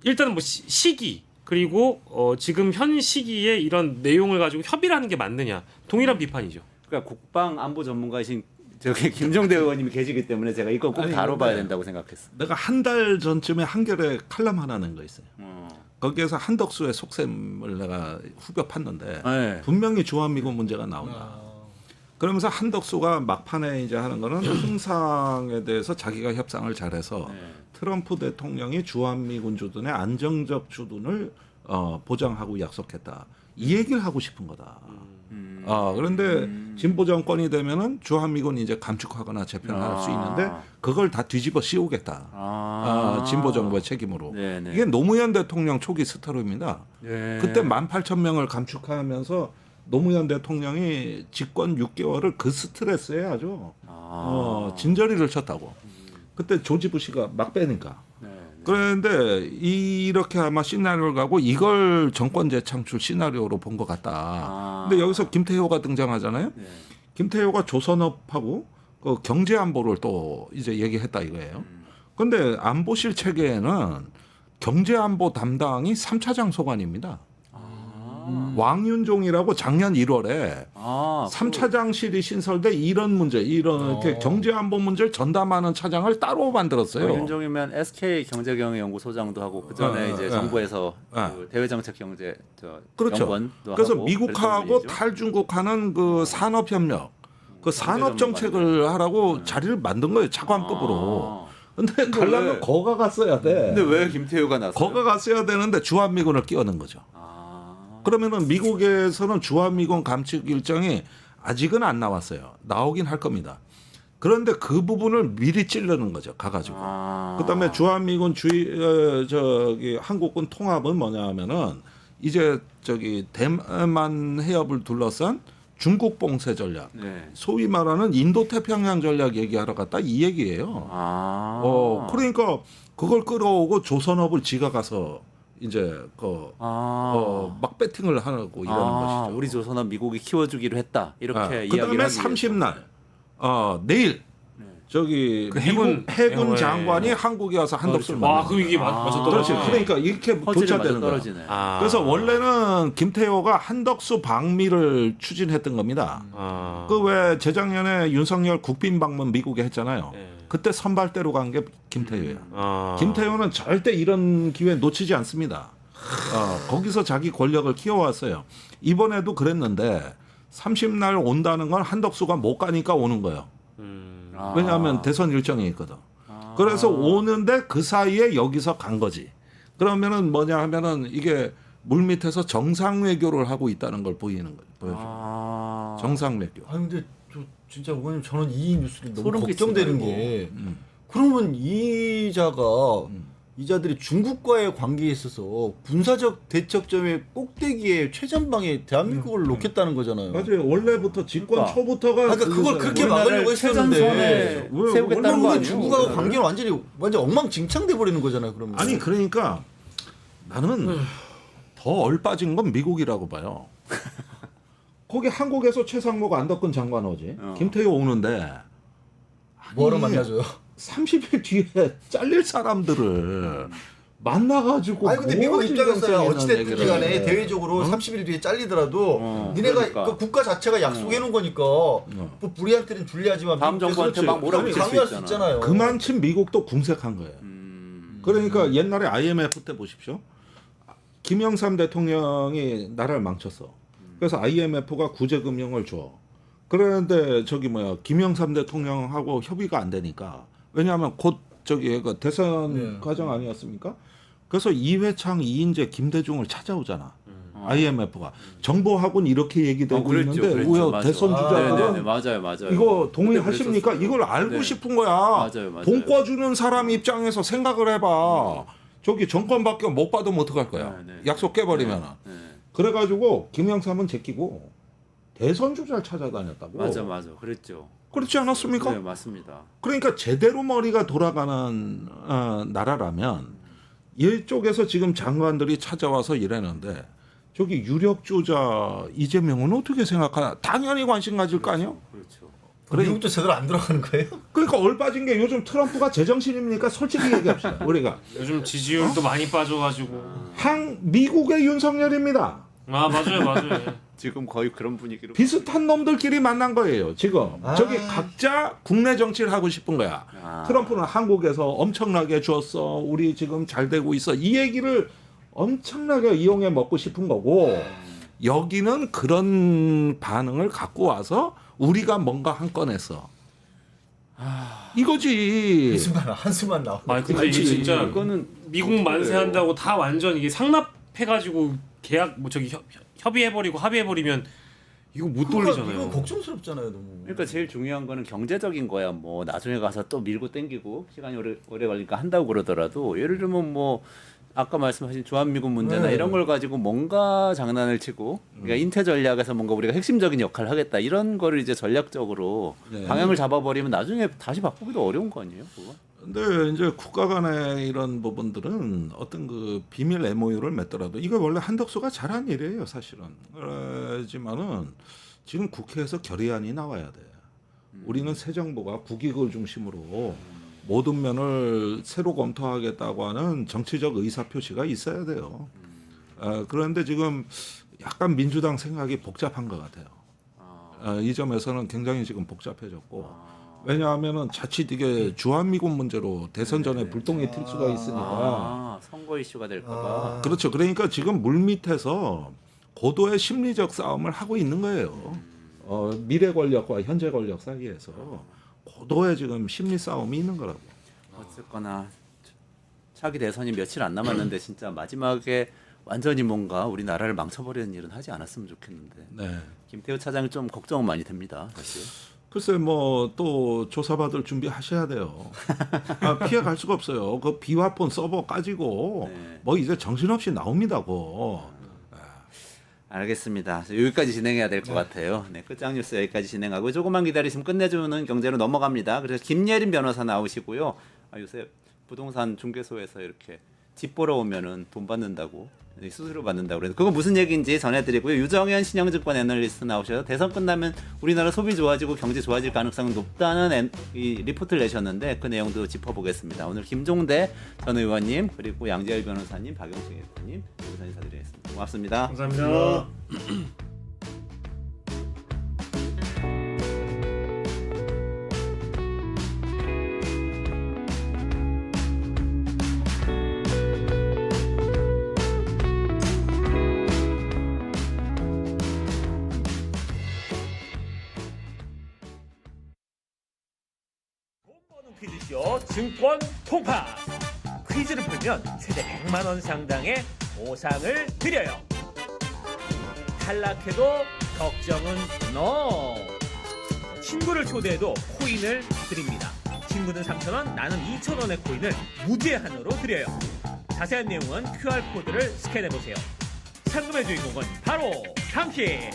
일단은 뭐 시기 그리고 지금 현 시기에 이런 내용을 가지고 협의를 하는 게 맞느냐 동일한 비판이죠. 그러니까 국방안보 전문가이신 저기 김종대 의원님이 계시기 때문에 제가 이거 꼭 다뤄봐야 된다고 생각했어. 내가 한 달 전쯤에 한겨레 칼럼 하나 낸 거 있어요. 거기에서 한덕수의 속셈을 내가 후벼 팠는데 네. 분명히 주한미군 문제가 나온다. 그러면서 한덕수가 막판에 이제 하는 거는 흥상에 대해서 자기가 협상을 잘해서 트럼프 대통령이 주한미군 주둔의 안정적 주둔을 보장하고 약속했다. 이 얘기를 하고 싶은 거다. 그런데 진보 정권이 되면은 주한미군 이제 감축하거나 재편할 수 있는데 그걸 다 뒤집어 씌우겠다. 진보 정부의 책임으로. 네네. 이게 노무현 대통령 초기 스타일입니다. 네. 그때 18,000명을 감축하면서 노무현 대통령이 집권 6개월을 그 스트레스에 아주 진저리를 쳤다고. 그때 조지 부시가 막 빼니까. 그런데 이렇게 아마 시나리오를 가고 이걸 정권 재창출 시나리오로 본 것 같다. 근데 여기서 김태효가 등장하잖아요. 김태효가 조선업하고 그 경제 안보를 또 이제 얘기했다 이거예요. 그런데 안보실 체계에는 경제 안보 담당이 3차장 소관입니다. 왕윤종이라고 작년 1월에 3차장실이 신설돼 이런 문제, 이렇게 경제 안보 문제를 전담하는 차장을 따로 만들었어요. 윤종이면 SK 경제경영연구소장도 하고 그 전에 이제 정부에서 그 대외정책 경제 그렇죠. 연구원도 그래서 하고 미국하고 그랬던 분이죠. 탈중국하는 그 산업협력, 그 산업 정책을 하라고 자리를 만든 거예요. 차관급으로. 근데 갈라면 왜? 거가 갔어야 돼. 근데 왜 김태효가 났어요? 거가 갔어야 되는데 주한미군을 끼워넣은 거죠. 그러면은 미국에서는 주한미군 감축 일정이 아직은 안 나왔어요. 나오긴 할 겁니다. 그런데 그 부분을 미리 찌르는 거죠. 가가지고. 그다음에 주한미군 저기 한국군 통합은 뭐냐하면은 이제 저기 대만 해협을 둘러싼 중국 봉쇄 전략, 소위 말하는 인도 태평양 전략 얘기하러 갔다 이 얘기예요. 그러니까 그걸 끌어오고 조선업을 지가 가서 이제 막 배팅을 하고 이러는 것이죠. 우리 조선은 미국이 키워주기로 했다. 이렇게 이야기를 그다음에 하기 30날 내일 저기 그 미국 해군 네. 장관이 한국에 와서 한덕수를 와, 만나. 그 이게 맞아 그렇지. 떨어지네. 그러니까 이렇게 허질이 교차되는 맞아 거야. 떨어지네. 그래서 원래는 김태효가 한덕수 방미를 추진했던 겁니다. 그 왜 재작년에 윤석열 국빈 방문 미국에 했잖아요. 그때 선발대로 간 게 김태효야. 김태효는 절대 이런 기회 놓치지 않습니다. 거기서 자기 권력을 키워왔어요. 이번에도 그랬는데 30날 온다는 건 한덕수가 못 가니까 오는 거예요. 왜냐하면 대선 일정이 있거든. 그래서 오는데 그 사이에 여기서 간 거지. 그러면은 뭐냐 하면은 이게 물 밑에서 정상 외교를 하고 있다는 걸 보이는 거죠. 보여줘. 정상 외교. 아 근데 저 진짜 의원님 저는 이 뉴스를 너무 소름 걱정되는 끼치더라고. 게 그러면 이자들이 중국과의 관계에 있어서 군사적 대척점의 꼭대기에 최전방에 대한민국을 놓겠다는 거잖아요. 맞아요. 원래부터 집권 그러니까. 초부터가 그러니까 그걸 그렇게 막으려고 했었는데 최전선에 세우겠다는 거 그러면 아니에요? 중국하고 관계는 완전 엉망진창돼 버리는 거잖아요. 그러면 아니 그러니까 나는 더 얼빠진 건 미국이라고 봐요. 거기 한국에서 최상목 안덕근 장관 오지. 김태효 오는데 뭐하러 만나줘요? 30일 뒤에 잘릴 사람들을 만나가지고 아니 근데 미국 뭐 입장에서야 진정성이 어찌됐든 있는 간에 얘기를 해. 대외적으로 30일 뒤에 잘리더라도 니네가 그러니까. 그 국가 자체가 약속해 놓은 거니까 뭐 불리한테는 불리하지만 다음 미국에서 정부한테 막 몰아붙일 수 강요할 수 있잖아. 있잖아요. 그만큼 미국도 궁색한 거예요. 그러니까 옛날에 IMF 때 보십시오. 김영삼 대통령이 나라를 망쳤어. 그래서 IMF가 구제금융을 줘. 그런데 김영삼 대통령하고 협의가 안 되니까 왜냐하면 곧 그 대선 과정 아니었습니까? 그래서 이회창, 이인재, 김대중을 찾아오잖아. IMF가 정보하고는 이렇게 얘기되고 있는데 왜 맞아. 대선 주자들은 맞아요. 이거 동의하십니까? 이걸 알고 싶은 거야. 맞아요. 돈 꿔주는 사람 입장에서 생각을 해봐. 저기 정권 바뀌어 못 받으면 어떡할 거야. 약속 깨버리면. 그래가지고 김영삼은 제끼고 대선 주자를 찾아다녔다고. 맞아. 그랬죠. 그렇지 않았습니까? 네, 맞습니다. 그러니까 제대로 머리가 돌아가는 나라라면 이쪽에서 지금 장관들이 찾아와서 이랬는데 저기 유력 주자 이재명은 어떻게 생각하나? 당연히 관심 가질 거 아니에요? 그렇죠. 미국도 제대로 안 들어가는 거예요? 그러니까 얼빠진 게 요즘 트럼프가 제정신입니까? 솔직히 얘기합시다. 우리가 요즘 지지율도 많이 빠져가지고. 미국의 윤석열입니다. 맞아요. 지금 거의 그런 분위기로 비슷한 놈들끼리 만난 거예요. 지금 저기 각자 국내 정치를 하고 싶은 거야. 트럼프는 한국에서 엄청나게 줬어. 우리 지금 잘 되고 있어. 이 얘기를 엄청나게 이용해 먹고 싶은 거고 여기는 그런 반응을 갖고 와서 우리가 뭔가 한 건 했어. 이거지. 한숨만 나와. 근데 이게 진짜 이거는 미국 만세한다고 다 완전 이게 상납해가지고 계약 협의해버리고 합의해버리면 이거 못 돌리잖아요. 이거 걱정스럽잖아요, 너무. 그러니까 제일 중요한 거는 경제적인 거야. 뭐 나중에 가서 또 밀고 땡기고 시간이 오래 걸리니까 한다고 그러더라도 예를 들면 뭐 아까 말씀하신 주한미군 문제나 네. 이런 걸 가지고 뭔가 장난을 치고 그러니까 인태 전략에서 뭔가 우리가 핵심적인 역할을 하겠다 이런 거를 이제 전략적으로 네. 방향을 잡아버리면 나중에 다시 바꾸기도 어려운 거 아니에요? 그거? 근데 이제 국가 간의 이런 부분들은 어떤 그 비밀 MOU를 맺더라도 이거 원래 한덕수가 잘한 일이에요, 사실은. 그렇지만은 지금 국회에서 결의안이 나와야 돼. 우리는 새 정부가 국익을 중심으로 모든 면을 새로 검토하겠다고 하는 정치적 의사 표시가 있어야 돼요. 그런데 지금 약간 민주당 생각이 복잡한 것 같아요. 이 점에서는 굉장히 지금 복잡해졌고. 왜냐하면은 자칫 이게 주한미군 문제로 대선 전에 불똥이 튈 수가 있으니까. 선거 이슈가 될까봐. 그렇죠. 그러니까 지금 물밑에서 고도의 심리적 싸움을 하고 있는 거예요. 미래 권력과 현재 권력 사이에서 고도의 지금 심리 싸움이 있는 거라고. 어쨌거나 차기 대선이 며칠 안 남았는데 진짜 마지막에 완전히 뭔가 우리나라를 망쳐버리는 일은 하지 않았으면 좋겠는데. 네. 김태우 차장이 좀 걱정은 많이 됩니다. 사실. 글쎄 뭐 또 조사받을 준비하셔야 돼요. 피해 갈 수가 없어요. 그 비화폰 서버 까지고 네. 뭐 이제 정신없이 나옵니다고. 알겠습니다. 여기까지 진행해야 될 것 같아요. 네, 끝장 뉴스 여기까지 진행하고 조금만 기다리시면 끝내주는 경제로 넘어갑니다. 그래서 김예린 변호사 나오시고요. 요새 부동산 중개소에서 이렇게 집 보러 오면은 돈 받는다고 수수료 받는다고 그래서 그거 무슨 얘기인지 전해드리고요. 유정현 신영증권 애널리스트 나오셔서 대선 끝나면 우리나라 소비 좋아지고 경제 좋아질 가능성은 높다는 이 리포트를 내셨는데 그 내용도 짚어보겠습니다. 오늘 김종대 전 의원님 그리고 양재열 변호사님, 박영수 대표님 여기서 인사드리겠습니다. 고맙습니다. 감사합니다. 퀴즈쇼 증권 통파 퀴즈를 풀면 최대 100만 원 상당의 보상을 드려요. 탈락해도 걱정은 NO. 친구를 초대해도 코인을 드립니다. 친구는 3,000원, 나는 2,000원의 코인을 무제한으로 드려요. 자세한 내용은 QR코드를 스캔해보세요. 상금의 주인공은 바로 당신!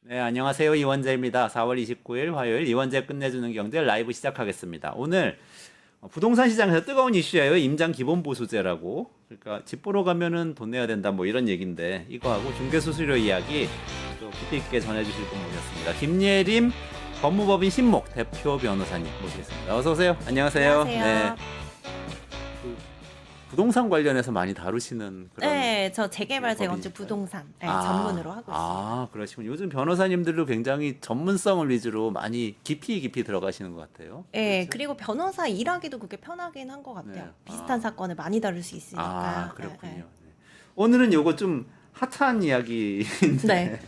네, 안녕하세요. 이원재입니다. 4월 29일 화요일 이원재 끝내주는 경제 라이브 시작하겠습니다. 오늘 부동산 시장에서 뜨거운 이슈예요. 임장 기본보수제라고. 그러니까 집 보러 가면은 돈 내야 된다 뭐 이런 얘기인데 이거하고 중개수수료 이야기 또 깊이 있게 전해주실 분 모셨습니다. 김예림 법무법인 신목 대표 변호사님 모시겠습니다. 어서 오세요. 안녕하세요. 안녕하세요. 부동산 관련해서 많이 다루시는 그런. 네, 저 재개발 재건축 법인이실까요? 부동산 전문으로 하고 있어요. 그러시군요. 요즘 변호사님들도 굉장히 전문성을 위주로 많이 깊이 들어가시는 것 같아요. 네, 그렇죠? 그리고 변호사 일하기도 그게 편하긴 한 것 같아요. 네. 비슷한 사건을 많이 다룰 수 있으니까. 그렇군요. 네, 네. 오늘은 요거 좀 핫한 이야기인데 네.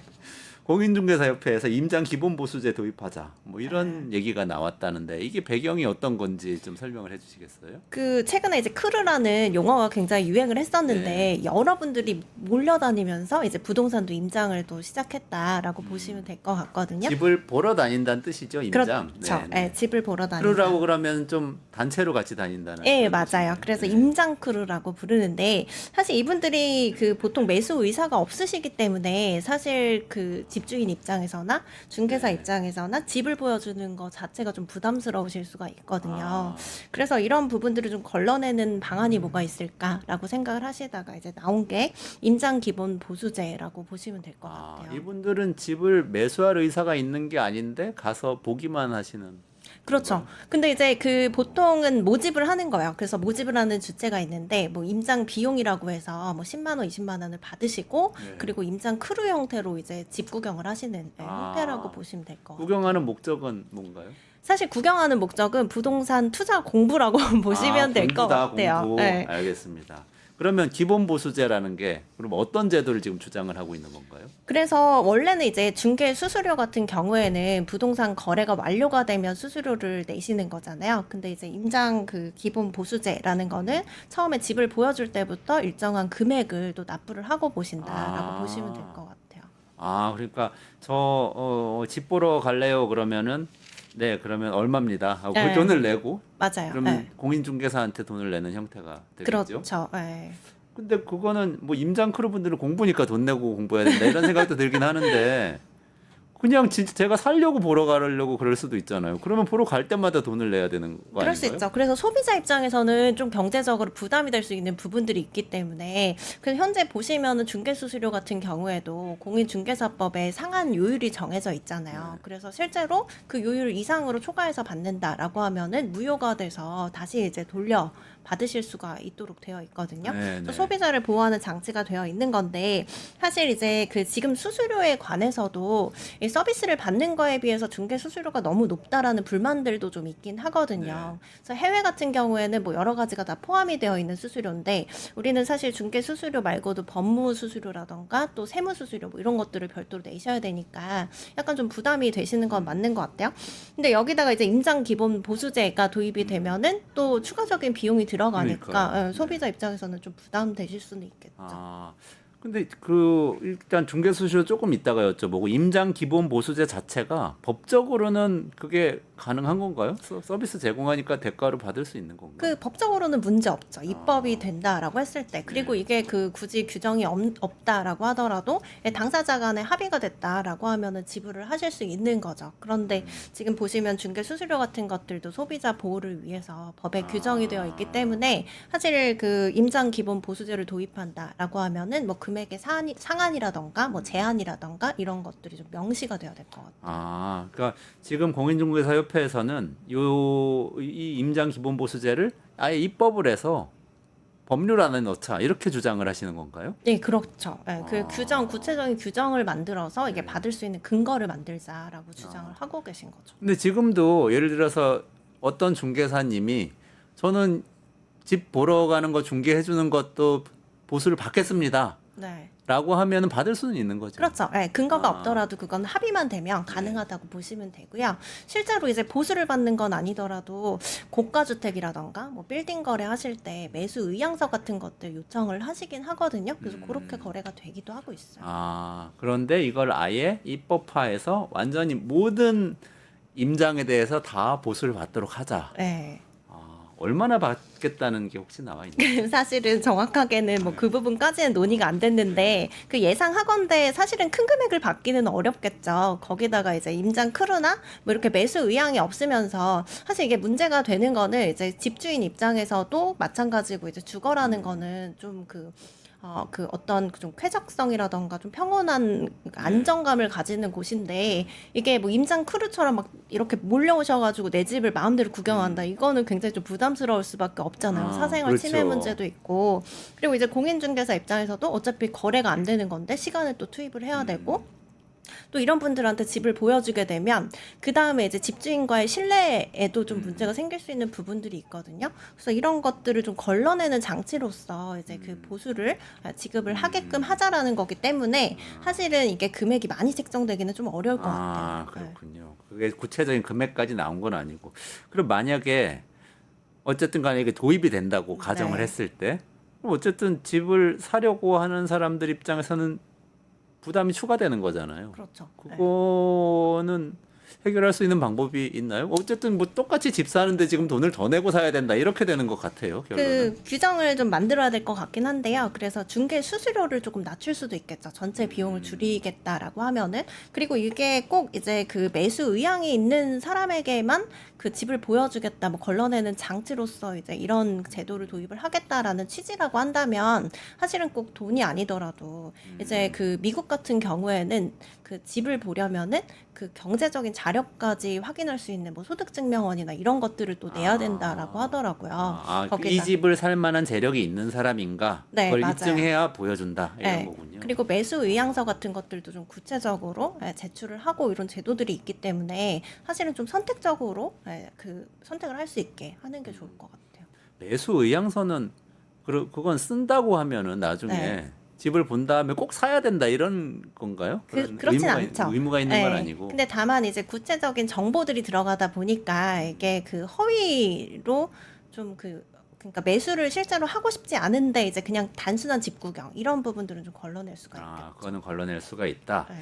공인중개사협회에서 임장 기본보수제 도입하자 뭐 이런 얘기가 나왔다는데 이게 배경이 어떤 건지 좀 설명을 해주시겠어요? 그 최근에 이제 크루라는 용어가 굉장히 유행을 했었는데 여러분들이 몰려다니면서 이제 부동산도 임장을 또 시작했다라고 보시면 될 것 같거든요. 집을 보러 다닌다는 뜻이죠, 임장. 그렇죠. 네, 집을 보러 다닌다. 크루라고 그러면 좀 단체로 같이 다닌다는. 네, 그런 맞아요. 뜻이네요. 그래서 네. 임장 크루라고 부르는데 사실 이분들이 그 보통 매수 의사가 없으시기 때문에 사실 그 집주인 입장에서나 중개사 입장에서나 집을 보여주는 것 자체가 좀 부담스러우실 수가 있거든요. 그래서 이런 부분들을 좀 걸러내는 방안이 뭐가 있을까라고 생각을 하시다가 이제 나온 게 임장 기본 보수제라고 보시면 될 것 같아요. 이분들은 집을 매수할 의사가 있는 게 아닌데 가서 보기만 하시는. 그렇죠. 근데 이제 그 보통은 모집을 하는 거예요. 그래서 모집을 하는 주체가 있는데 뭐 임장 비용이라고 해서 뭐 10만 원, 20만 원을 받으시고 그리고 임장 크루 형태로 이제 집 구경을 하시는 형태라고 보시면 될 것 같아요. 구경하는 목적은 뭔가요? 사실 구경하는 목적은 부동산 투자 공부라고 보시면 될 것 공부다, 같아요. 공부. 네. 알겠습니다. 그러면 기본 보수제라는 게 그럼 어떤 제도를 지금 주장을 하고 있는 건가요? 그래서 원래는 이제 중개 수수료 같은 경우에는 부동산 거래가 완료가 되면 수수료를 내시는 거잖아요. 근데 이제 임장 그 기본 보수제라는 거는 처음에 집을 보여줄 때부터 일정한 금액을 또 납부를 하고 보신다라고 보시면 될 것 같아요. 그러니까 저 집 보러 갈래요 그러면은 네 그러면 얼마입니다 하고 그 네. 돈을 내고 맞아요. 그러면 네. 공인중개사한테 돈을 내는 형태가 되겠죠. 그렇죠. 네. 근데 그거는 뭐 임장 크루 분들은 공부니까 돈 내고 공부해야 된다 이런 생각도 들긴 하는데 그냥 진짜 제가 살려고 보러 가려고 그럴 수도 있잖아요. 그러면 보러 갈 때마다 돈을 내야 되는 거 그럴 수 아닌가요? 있죠. 그래서 소비자 입장에서는 좀 경제적으로 부담이 될 수 있는 부분들이 있기 때문에 그래서 현재 보시면은 중개 수수료 같은 경우에도 공인중개사법에 상한 요율이 정해져 있잖아요. 그래서 실제로 그 요율 이상으로 초과해서 받는다라고 하면은 무효가 돼서 다시 이제 돌려 받으실 수가 있도록 되어 있거든요. 네, 그래서 네. 소비자를 보호하는 장치가 되어 있는 건데 사실 이제 그 지금 수수료에 관해서도 이 서비스를 받는 거에 비해서 중개 수수료가 너무 높다라는 불만들도 좀 있긴 하거든요. 그래서 해외 같은 경우에는 뭐 여러 가지가 다 포함이 되어 있는 수수료인데 우리는 사실 중개 수수료 말고도 법무 수수료라던가 또 세무 수수료 뭐 이런 것들을 별도로 내셔야 되니까 약간 좀 부담이 되시는 건 맞는 것 같아요. 근데 여기다가 이제 임장 기본 보수제가 도입이 되면은 또 추가적인 비용이 들어가니까 그러니까요. 소비자 입장에서는 좀 부담되실 수는 있겠죠. 근데 그 일단 중개 수수료 조금 이따가 여쭤보고 임장 기본 보수제 자체가 법적으로는 그게 가능한 건가요? 서비스 제공하니까 대가로 받을 수 있는 건가요? 그 법적으로는 문제 없죠. 입법이 된다라고 했을 때 그리고 이게 그 굳이 규정이 없다라고 하더라도 당사자 간에 합의가 됐다라고 하면은 지불을 하실 수 있는 거죠. 그런데 지금 보시면 중개 수수료 같은 것들도 소비자 보호를 위해서 법에 규정이 되어 있기 때문에 사실 그 임장 기본 보수제를 도입한다라고 하면은 뭐 금액의 상한이라던가 뭐 제한이라던가 이런 것들이 좀 명시가 돼야 될 것 같아요. 그러니까 지금 공인중개사 협회에서는 이 임장 기본 보수제를 아예 입법을 해서 법률 안에 넣자 이렇게 주장을 하시는 건가요? 네, 그렇죠. 네, 그 규정 구체적인 규정을 만들어서 이게 받을 수 있는 근거를 만들자라고 주장을 하고 계신 거죠. 근데 지금도 예를 들어서 어떤 중개사님이 저는 집 보러 가는 거 중개해 주는 것도 보수를 받겠습니다. 네. 라고 하면은 받을 수는 있는 거죠. 그렇죠. 네, 근거가 없더라도 그건 합의만 되면 가능하다고 보시면 되고요. 실제로 이제 보수를 받는 건 아니더라도 고가 주택이라던가 뭐 빌딩 거래 하실 때 매수 의향서 같은 것들 요청을 하시긴 하거든요. 그래서 그렇게 거래가 되기도 하고 있어요. 그런데 이걸 아예 입법화해서 완전히 모든 임장에 대해서 다 보수를 받도록 하자. 네. 얼마나 받겠다는 게 혹시 나와 있나요? 사실은 정확하게는 뭐 그 부분까지는 논의가 안 됐는데 그 예상하건대 사실은 큰 금액을 받기는 어렵겠죠. 거기다가 이제 임장 크루나 뭐 이렇게 매수 의향이 없으면서 사실 이게 문제가 되는 거는 이제 집주인 입장에서도 마찬가지고 이제 주거라는 거는 좀 그 어떤 좀 쾌적성이라던가 좀 평온한 안정감을 가지는 곳인데 이게 뭐 임장 크루처럼 막 이렇게 몰려오셔가지고 내 집을 마음대로 구경한다 이거는 굉장히 좀 부담스러울 수밖에 없잖아요. 사생활 그렇죠. 침해 문제도 있고 그리고 이제 공인중개사 입장에서도 어차피 거래가 안 되는 건데 시간을 또 투입을 해야 되고 또 이런 분들한테 집을 보여주게 되면 그 다음에 이제 집주인과의 신뢰에도 좀 문제가 생길 수 있는 부분들이 있거든요. 그래서 이런 것들을 좀 걸러내는 장치로서 이제 그 보수를 지급을 하게끔 하자라는 거기 때문에 사실은 이게 금액이 많이 책정되기는 좀 어려울 것 같아요. 그렇군요. 그게 구체적인 금액까지 나온 건 아니고 그럼 만약에 어쨌든 간에 이게 도입이 된다고 가정을 네. 했을 때 그럼 어쨌든 집을 사려고 하는 사람들 입장에서는 부담이 추가되는 거잖아요. 그렇죠. 그거는 해결할 수 있는 방법이 있나요? 어쨌든 뭐 똑같이 집 사는데 지금 돈을 더 내고 사야 된다 이렇게 되는 것 같아요. 결론은. 그 규정을 좀 만들어야 될 것 같긴 한데요. 그래서 중개 수수료를 조금 낮출 수도 있겠죠. 전체 비용을 줄이겠다라고 하면은. 그리고 이게 꼭 이제 그 매수 의향이 있는 사람에게만 그 집을 보여주겠다, 뭐 걸러내는 장치로서 이제 이런 제도를 도입을 하겠다라는 취지라고 한다면 사실은 꼭 돈이 아니더라도 이제 그 미국 같은 경우에는 그 집을 보려면은 그 경제적인 자력까지 확인할 수 있는 뭐 소득증명원이나 이런 것들을 또 내야 된다라고 하더라고요. 이 집을 살 만한 재력이 있는 사람인가? 네, 그걸 맞아요. 입증해야 보여준다 이런 네. 거군요. 그리고 매수 의향서 같은 것들도 좀 구체적으로 제출을 하고 이런 제도들이 있기 때문에 사실은 좀 선택적으로 그 선택을 할 수 있게 하는 게 좋을 것 같아요. 매수 의향서는 그건 쓴다고 하면은 나중에 네. 집을 본 다음에 꼭 사야 된다 이런 건가요? 그렇진 않죠. 의무가 있는 건 네. 아니고. 근데 다만 이제 구체적인 정보들이 들어가다 보니까 이게 그 허위로 좀 그러니까 매수를 실제로 하고 싶지 않은데 이제 그냥 단순한 집 구경 이런 부분들은 좀 걸러낼 수가 있겠죠. 그거는 걸러낼 수가 있다. 네.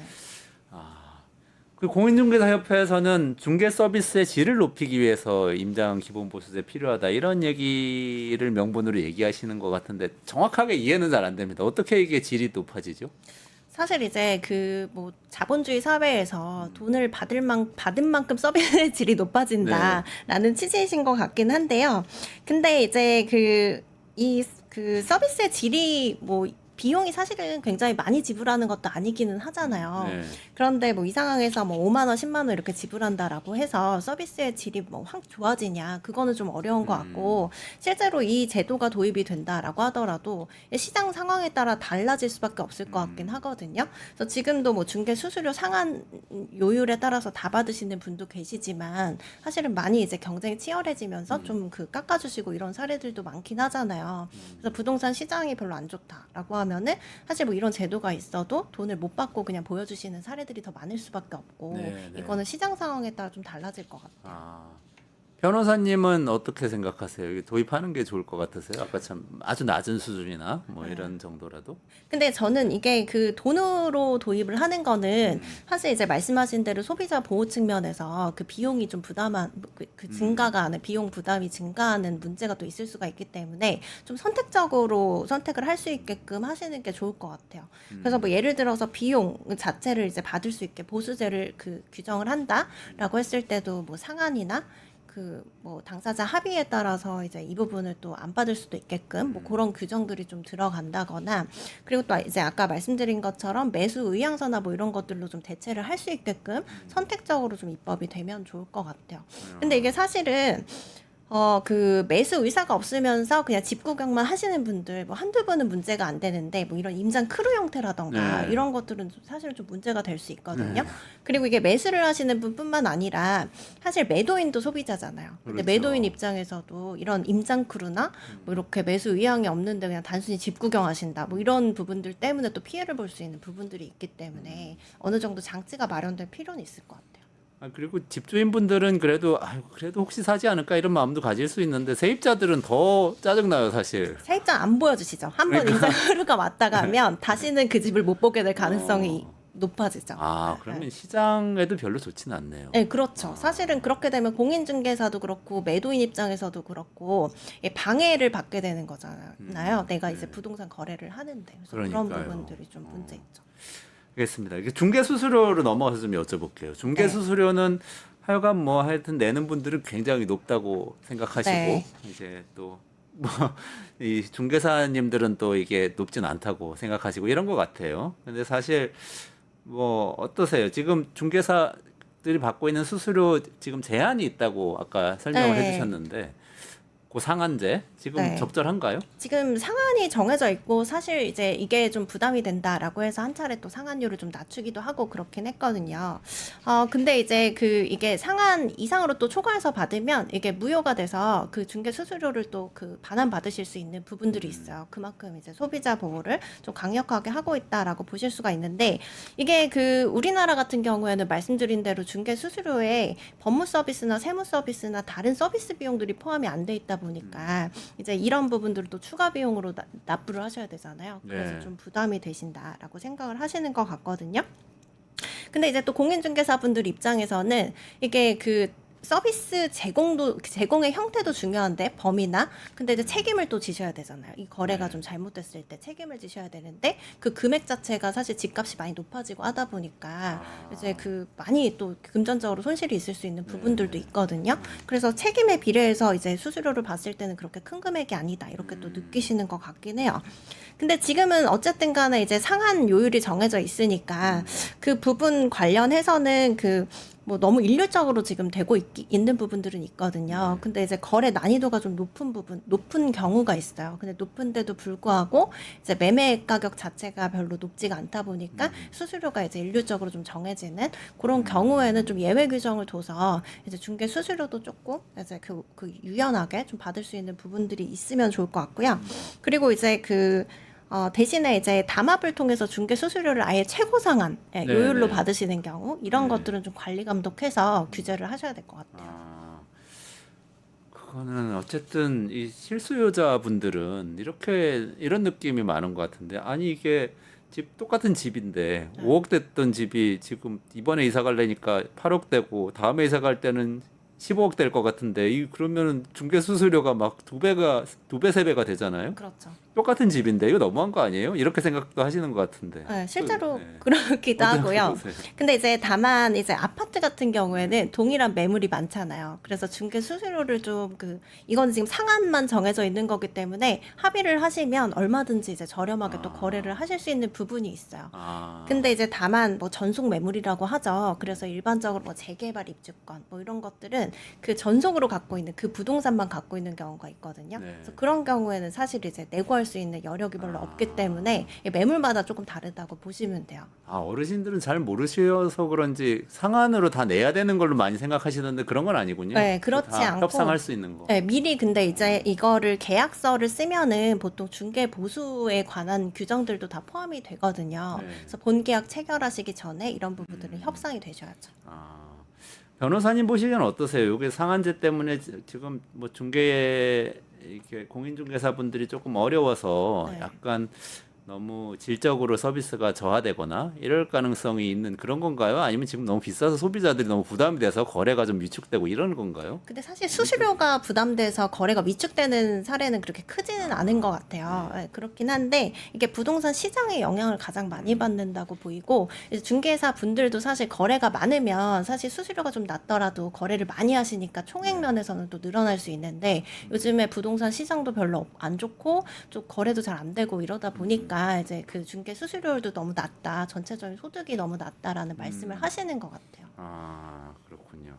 그 공인중개사협회에서는 중개 서비스의 질을 높이기 위해서 임장 기본보수세 필요하다 이런 얘기를 명분으로 얘기하시는 것 같은데 정확하게 이해는 잘 안 됩니다. 어떻게 이게 질이 높아지죠? 사실 이제 그 뭐 자본주의 사회에서 돈을 받은 만큼 서비스의 질이 높아진다라는 취지이신 것 같긴 한데요. 근데 이제 그 서비스의 질이 뭐 비용이 사실은 굉장히 많이 지불하는 것도 아니기는 하잖아요. 네. 그런데 뭐 이 상황에서 뭐 5만 원, 10만 원 이렇게 지불한다라고 해서 서비스의 질이 뭐 확 좋아지냐? 그거는 좀 어려운 것 같고 실제로 이 제도가 도입이 된다라고 하더라도 시장 상황에 따라 달라질 수밖에 없을 것 같긴 하거든요. 그래서 지금도 뭐 중개 수수료 상한 요율에 따라서 다 받으시는 분도 계시지만 사실은 많이 이제 경쟁이 치열해지면서 좀 그 깎아주시고 이런 사례들도 많긴 하잖아요. 그래서 부동산 시장이 별로 안 좋다라고 하면은 사실 뭐 이런 제도가 있어도 돈을 못 받고 그냥 보여주시는 사례들이 더 많을 수밖에 없고 네. 이거는 시장 상황에 따라 좀 달라질 것 같아요. 변호사님은 어떻게 생각하세요? 이게 도입하는 게 좋을 것 같으세요? 아까 참 아주 낮은 수준이나 뭐 이런 정도라도? 근데 저는 이게 그 돈으로 도입을 하는 거는 사실 이제 말씀하신 대로 소비자 보호 측면에서 그 비용이 좀 그 증가가 하는 비용 부담이 증가하는 문제가 또 있을 수가 있기 때문에 좀 선택적으로 선택을 할 수 있게끔 하시는 게 좋을 것 같아요. 그래서 뭐 예를 들어서 비용 자체를 이제 받을 수 있게 보수제를 그 규정을 한다라고 했을 때도 뭐 상한이나 그 뭐 당사자 합의에 따라서 이제 이 부분을 또 안 받을 수도 있게끔 뭐 그런 규정들이 좀 들어간다거나 그리고 또 이제 아까 말씀드린 것처럼 매수 의향서나 뭐 이런 것들로 좀 대체를 할 수 있게끔 선택적으로 좀 입법이 되면 좋을 것 같아요. 근데 이게 사실은 그 매수 의사가 없으면서 그냥 집 구경만 하시는 분들 뭐 한두 분은 문제가 안 되는데 뭐 이런 임장 크루 형태라던가 네. 이런 것들은 사실은 좀 문제가 될 수 있거든요. 그리고 이게 매수를 하시는 분뿐만 아니라 사실 매도인도 소비자잖아요. 근데 그렇죠. 매도인 입장에서도 이런 임장 크루나 뭐 이렇게 매수 의향이 없는데 그냥 단순히 집 구경하신다 뭐 이런 부분들 때문에 또 피해를 볼 수 있는 부분들이 있기 때문에 어느 정도 장치가 마련될 필요는 있을 것 같아요. 그리고 집주인분들은 그래도 혹시 사지 않을까 이런 마음도 가질 수 있는데 세입자들은 더 짜증나요 사실. 세입자 안 보여주시죠. 한 번 임장 크루가 왔다 가면 다시는 그 집을 못 보게 될 가능성이 높아지죠. 그러면 시장에도 별로 좋지는 않네요. 네, 그렇죠. 사실은 그렇게 되면 공인중개사도 그렇고 매도인 입장에서도 그렇고 방해를 받게 되는 거잖아요. 내가 이제 부동산 거래를 하는데 그래서 그런 그러니까요. 부분들이 좀 문제 있죠. 알겠습니다. 이게 중개 수수료로 넘어가서 좀 여쭤볼게요. 중개 네. 수수료는 하여간 뭐 하여튼 내는 분들은 굉장히 높다고 생각하시고 네. 이제 또 뭐 이 중개사님들은 또 이게 높진 않다고 생각하시고 이런 것 같아요. 근데 사실 뭐 어떠세요? 지금 중개사들이 받고 있는 수수료 지금 제한이 있다고 아까 설명을 네. 해주셨는데 그 상한제 지금 네. 적절한가요? 지금 상한이 정해져 있고 사실 이제 이게 좀 부담이 된다라고 해서 한 차례 또 상한율을 좀 낮추기도 하고 그렇긴 했거든요. 근데 이제 이게 상한 이상으로 또 초과해서 받으면 이게 무효가 돼서 그 중개 수수료를 또 그 반환 받으실 수 있는 부분들이 있어요. 그만큼 이제 소비자 보호를 좀 강력하게 하고 있다라고 보실 수가 있는데 이게 우리나라 같은 경우에는 말씀드린 대로 중개 수수료에 법무 서비스나 세무 서비스나 다른 서비스 비용들이 포함이 안 돼 있다 보니까 이제 이런 부분들을 또 추가 비용으로 납부를 하셔야 되잖아요. 그래서 네. 좀 부담이 되신다라고 생각을 하시는 것 같거든요. 근데 이제 또 공인중개사분들 입장에서는 이게 그 서비스 제공의 형태도 중요한데 범위나 근데 이제 책임을 또 지셔야 되잖아요. 이 거래가 좀 잘못됐을 때 책임을 지셔야 되는데 그 금액 자체가 사실 집값이 많이 높아지고 하다 보니까 이제 그 많이 또 금전적으로 손실이 있을 수 있는 부분들도 있거든요. 그래서 책임에 비례해서 이제 수수료를 봤을 때는 그렇게 큰 금액이 아니다 이렇게 또 느끼시는 것 같긴 해요. 근데 지금은 어쨌든 간에 이제 상한 요율이 정해져 있으니까 그 부분 관련해서는 그 뭐 너무 일률적으로 지금 되고 있는 부분들은 있거든요. 근데 이제 거래 난이도가 좀 높은 경우가 있어요. 근데 높은데도 불구하고 이제 매매 가격 자체가 별로 높지가 않다 보니까 수수료가 이제 일률적으로 좀 정해지는 그런 경우에는 좀 예외 규정을 둬서 이제 중개 수수료도 조금 이제 그 유연하게 좀 받을 수 있는 부분들이 있으면 좋을 것 같고요. 그리고 이제 대신에 이제 담합을 통해서 중개 수수료를 아예 최고 상한 요율로 받으시는 경우 이런 것들은 좀 관리 감독해서 규제를 하셔야 될 것 같아요. 그거는 어쨌든 이 실수요자분들은 이런 느낌이 많은 것 같은데 아니 이게 똑같은 집인데 5억 됐던 집이 지금 이번에 이사 가려니까 8억 되고 다음에 이사 갈 때는 15억 될 것 같은데 그러면은 중개 수수료가 막 2배, 3배가 되잖아요. 그렇죠. 똑같은 집인데 이거 너무한 거 아니에요? 이렇게 생각도 하시는 것 같은데. 네, 실제로 그렇기도 하고요. 근데 이제 다만 이제 아파트 같은 경우에는 동일한 매물이 많잖아요. 그래서 중개 수수료를 좀 이건 지금 상한만 정해져 있는 거기 때문에 합의를 하시면 얼마든지 이제 저렴하게 또 거래를 하실 수 있는 부분이 있어요. 근데 이제 다만 뭐 전속 매물이라고 하죠. 그래서 일반적으로 뭐 재개발 입주권 뭐 이런 것들은 그 전속으로 갖고 있는 그 부동산만 갖고 있는 경우가 있거든요. 그래서 그런 경우에는 사실 이제 내고할 수 있는 여력이 별로 없기 때문에 매물마다 조금 다르다고 보시면 돼요. 어르신들은 잘 모르셔서 그런지 상한으로 다 내야 되는 걸로 많이 생각하시던데 그런 건 아니군요. 네, 그렇지 다 않고 협상할 수 있는 거. 네, 미리 근데 이제 이거를 계약서를 쓰면은 보통 중개 보수에 관한 규정들도 다 포함이 되거든요. 그래서 본계약 체결하시기 전에 이런 부분들은 협상이 되셔야죠. 변호사님 보시기엔 어떠세요? 이게 상한제 때문에 지금 뭐 중개 이렇게 공인중개사분들이 조금 어려워서 약간 너무 질적으로 서비스가 저하되거나 이럴 가능성이 있는 그런 건가요? 아니면 지금 너무 비싸서 소비자들이 너무 부담이 돼서 거래가 좀 위축되고 이런 건가요? 근데 사실 수수료가 부담돼서 거래가 위축되는 사례는 그렇게 크지는 않은 것 같아요. 네, 그렇긴 한데 이게 부동산 시장에 영향을 가장 많이 받는다고 보이고 이제 중개사 분들도 사실 거래가 많으면 사실 수수료가 좀 낮더라도 거래를 많이 하시니까 총액 면에서는 또 늘어날 수 있는데 요즘에 부동산 시장도 별로 안 좋고 좀 거래도 잘 안 되고 이러다 보니까 이제 그 중개 수수료도 너무 낮다, 전체적인 소득이 너무 낮다라는 말씀을 하시는 것 같아요. 그렇군요.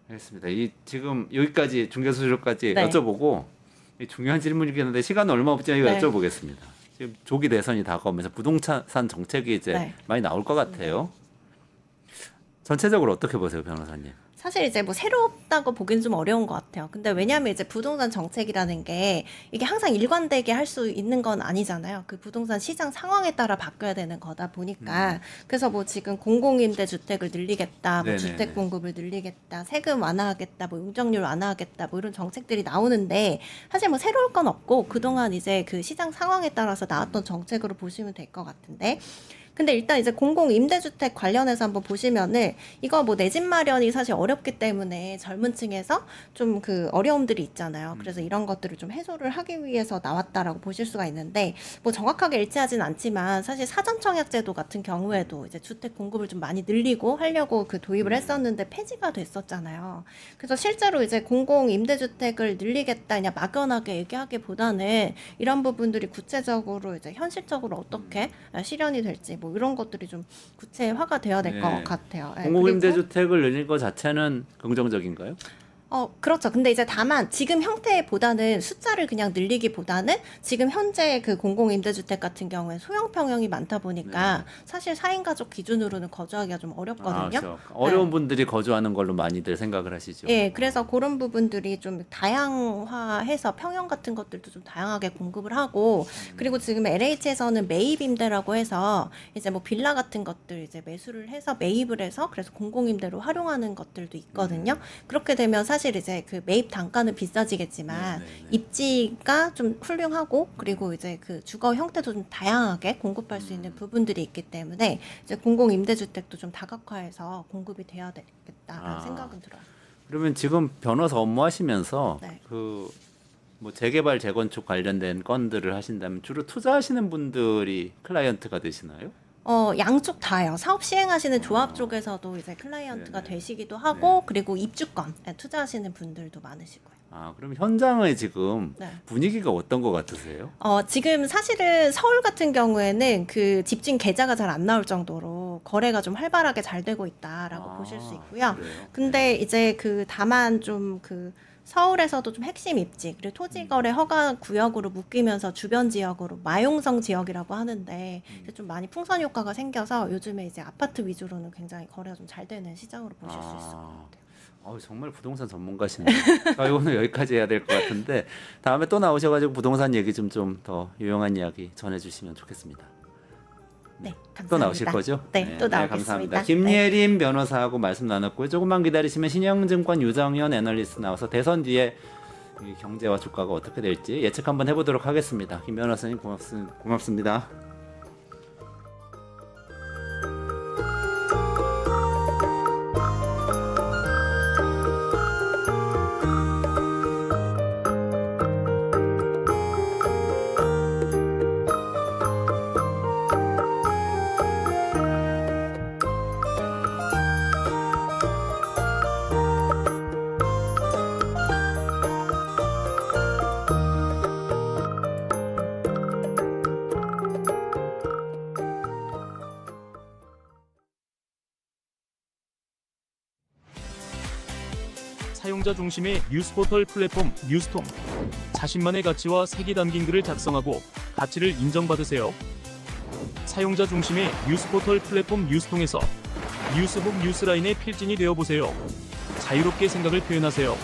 알겠습니다. 지금 여기까지 중개 수수료까지 네. 여쭤보고 중요한 질문이긴 한데 시간은 얼마 없지만 네. 여쭤보겠습니다. 지금 조기 대선이 다가오면서 부동산 정책이 이제 많이 나올 것 같아요. 전체적으로 어떻게 보세요, 변호사님? 사실 이제 뭐 새롭다고 보기는 좀 어려운 것 같아요. 근데 왜냐하면 이제 부동산 정책이라는 게 이게 항상 일관되게 할 수 있는 건 아니잖아요. 그 부동산 시장 상황에 따라 바뀌어야 되는 거다 보니까 그래서 뭐 지금 공공임대 주택을 늘리겠다, 뭐 네네네. 주택 공급을 늘리겠다, 세금 완화하겠다, 뭐 용적률 완화하겠다, 뭐 이런 정책들이 나오는데 사실 뭐 새로울 건 없고 그동안 이제 그 시장 상황에 따라서 나왔던 정책으로 보시면 될 것 같은데. 근데 일단 이제 공공임대주택 관련해서 한번 보시면은 이거 뭐 내 집 마련이 사실 어렵기 때문에 젊은 층에서 좀 그 어려움들이 있잖아요. 그래서 이런 것들을 좀 해소를 하기 위해서 나왔다라고 보실 수가 있는데 뭐 정확하게 일치하진 않지만 사실 사전청약제도 같은 경우에도 이제 주택 공급을 좀 많이 늘리고 하려고 그 도입을 했었는데 폐지가 됐었잖아요. 그래서 실제로 이제 공공임대주택을 늘리겠다 그냥 막연하게 얘기하기보다는 이런 부분들이 구체적으로 이제 현실적으로 어떻게 실현이 될지 뭐 이런 것들이 좀 구체화가 되어야 될 것 같아요. 네, 공공임대주택을 늘린 것 자체는 긍정적인가요? 그렇죠. 근데 이제 다만 지금 형태보다는 숫자를 그냥 늘리기보다는 지금 현재 그 공공임대주택 같은 경우에 소형 평형이 많다 보니까 사실 4인 가족 기준으로는 거주하기가 좀 어렵거든요. 그렇죠. 어려운 분들이 거주하는 걸로 많이들 생각을 하시죠. 예, 그래서 그런 부분들이 좀 다양화해서 평형 같은 것들도 좀 다양하게 공급을 하고 그리고 지금 LH에서는 매입 임대라고 해서 이제 뭐 빌라 같은 것들 이제 매수를 해서 매입을 해서 그래서 공공임대로 활용하는 것들도 있거든요. 그렇게 되면 사실 사실 이제 그 매입 단가는 비싸지겠지만 네, 네, 네. 입지가 좀 훌륭하고 그리고 이제 그 주거 형태도 좀 다양하게 공급할 수 있는 부분들이 있기 때문에 이제 공공 임대주택도 좀 다각화해서 공급이 돼야 되겠다라는 생각은 들어요. 그러면 지금 변호사 업무하시면서 네. 그 뭐 재개발 재건축 관련된 건들을 하신다면 주로 투자하시는 분들이 클라이언트가 되시나요? 양쪽 다요. 사업 시행하시는 조합 쪽에서도 이제 클라이언트가 네네. 되시기도 하고 그리고 입주권 투자하시는 분들도 많으시고요. 그럼 현장의 지금 네. 분위기가 어떤 것 같으세요? 지금 사실은 서울 같은 경우에는 그 집주인 계좌가 잘 안 나올 정도로 거래가 좀 활발하게 잘 되고 있다라고 보실 수 있고요. 그래요? 근데 이제 그 다만 좀 그 서울에서도 좀 핵심 입지 그리고 토지 거래 허가 구역으로 묶이면서 주변 지역으로 마용성 지역이라고 하는데 이제 좀 많이 풍선 효과가 생겨서 요즘에 이제 아파트 위주로는 굉장히 거래가 좀 잘 되는 시장으로 보실 수 있을 것 같아요. 정말 부동산 전문가시네요. 저희 오늘 여기까지 해야 될 것 같은데 다음에 또 나오셔가지고 부동산 얘기 좀 더 유용한 이야기 전해주시면 좋겠습니다. 네, 감사합니다. 또 나오실 거죠? 네, 또 나오겠습니다. 감사합니다. 네. 김예림 변호사하고 말씀 나눴고요. 조금만 기다리시면 신영증권 유정현 애널리스트 나와서 대선 뒤에 이 경제와 주가가 어떻게 될지 예측 한번 해보도록 하겠습니다. 김 변호사님 고맙습니다. 사용자 중심의 뉴스포털 플랫폼 뉴스통. 자신만의 가치와 색이 담긴 글을 작성하고 가치를 인정받으세요. 사용자 중심의 뉴스포털 플랫폼 뉴스통에서 뉴스북 뉴스라인의 필진이 되어보세요. 자유롭게 생각을 표현하세요.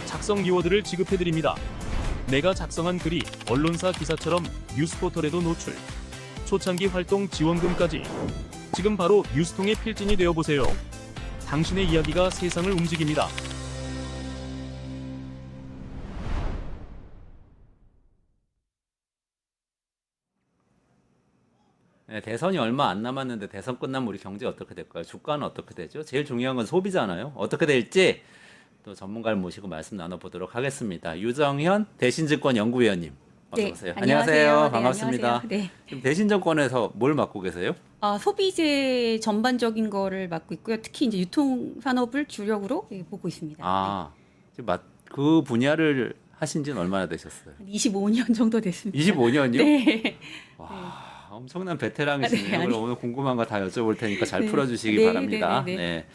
작성 키워드를 지급해드립니다. 내가 작성한 글이 언론사 기사처럼 뉴스포털에도 노출. 초창기 활동 지원금까지. 지금 바로 뉴스통의 필진이 되어보세요. 당신의 이야기가 세상을 움직입니다. 네, 대선이 얼마 안 남았는데 대선 끝나면 우리 경제 어떻게 될까요? 주가는 어떻게 되죠? 제일 중요한 건 소비잖아요. 어떻게 될지 또 전문가를 모시고 말씀 나눠보도록 하겠습니다. 유정현 대신증권 연구위원님 어서 오세요. 안녕하세요. 반갑습니다. 안녕하세요. 네. 지금 대신증권에서 뭘 맡고 계세요? 소비재 전반적인 거를 맡고 있고요. 특히 이제 유통 산업을 주력으로 보고 있습니다. 지금 그 분야를 하신 지는 얼마나 되셨어요? 25년 정도 됐습니다. 25년이요? 네. 와, 엄청난 베테랑이시네요. 네, 그럼 오늘 궁금한 거 다 여쭤볼 테니까 잘 네. 풀어주시기 네, 바랍니다. 네, 네, 네, 네.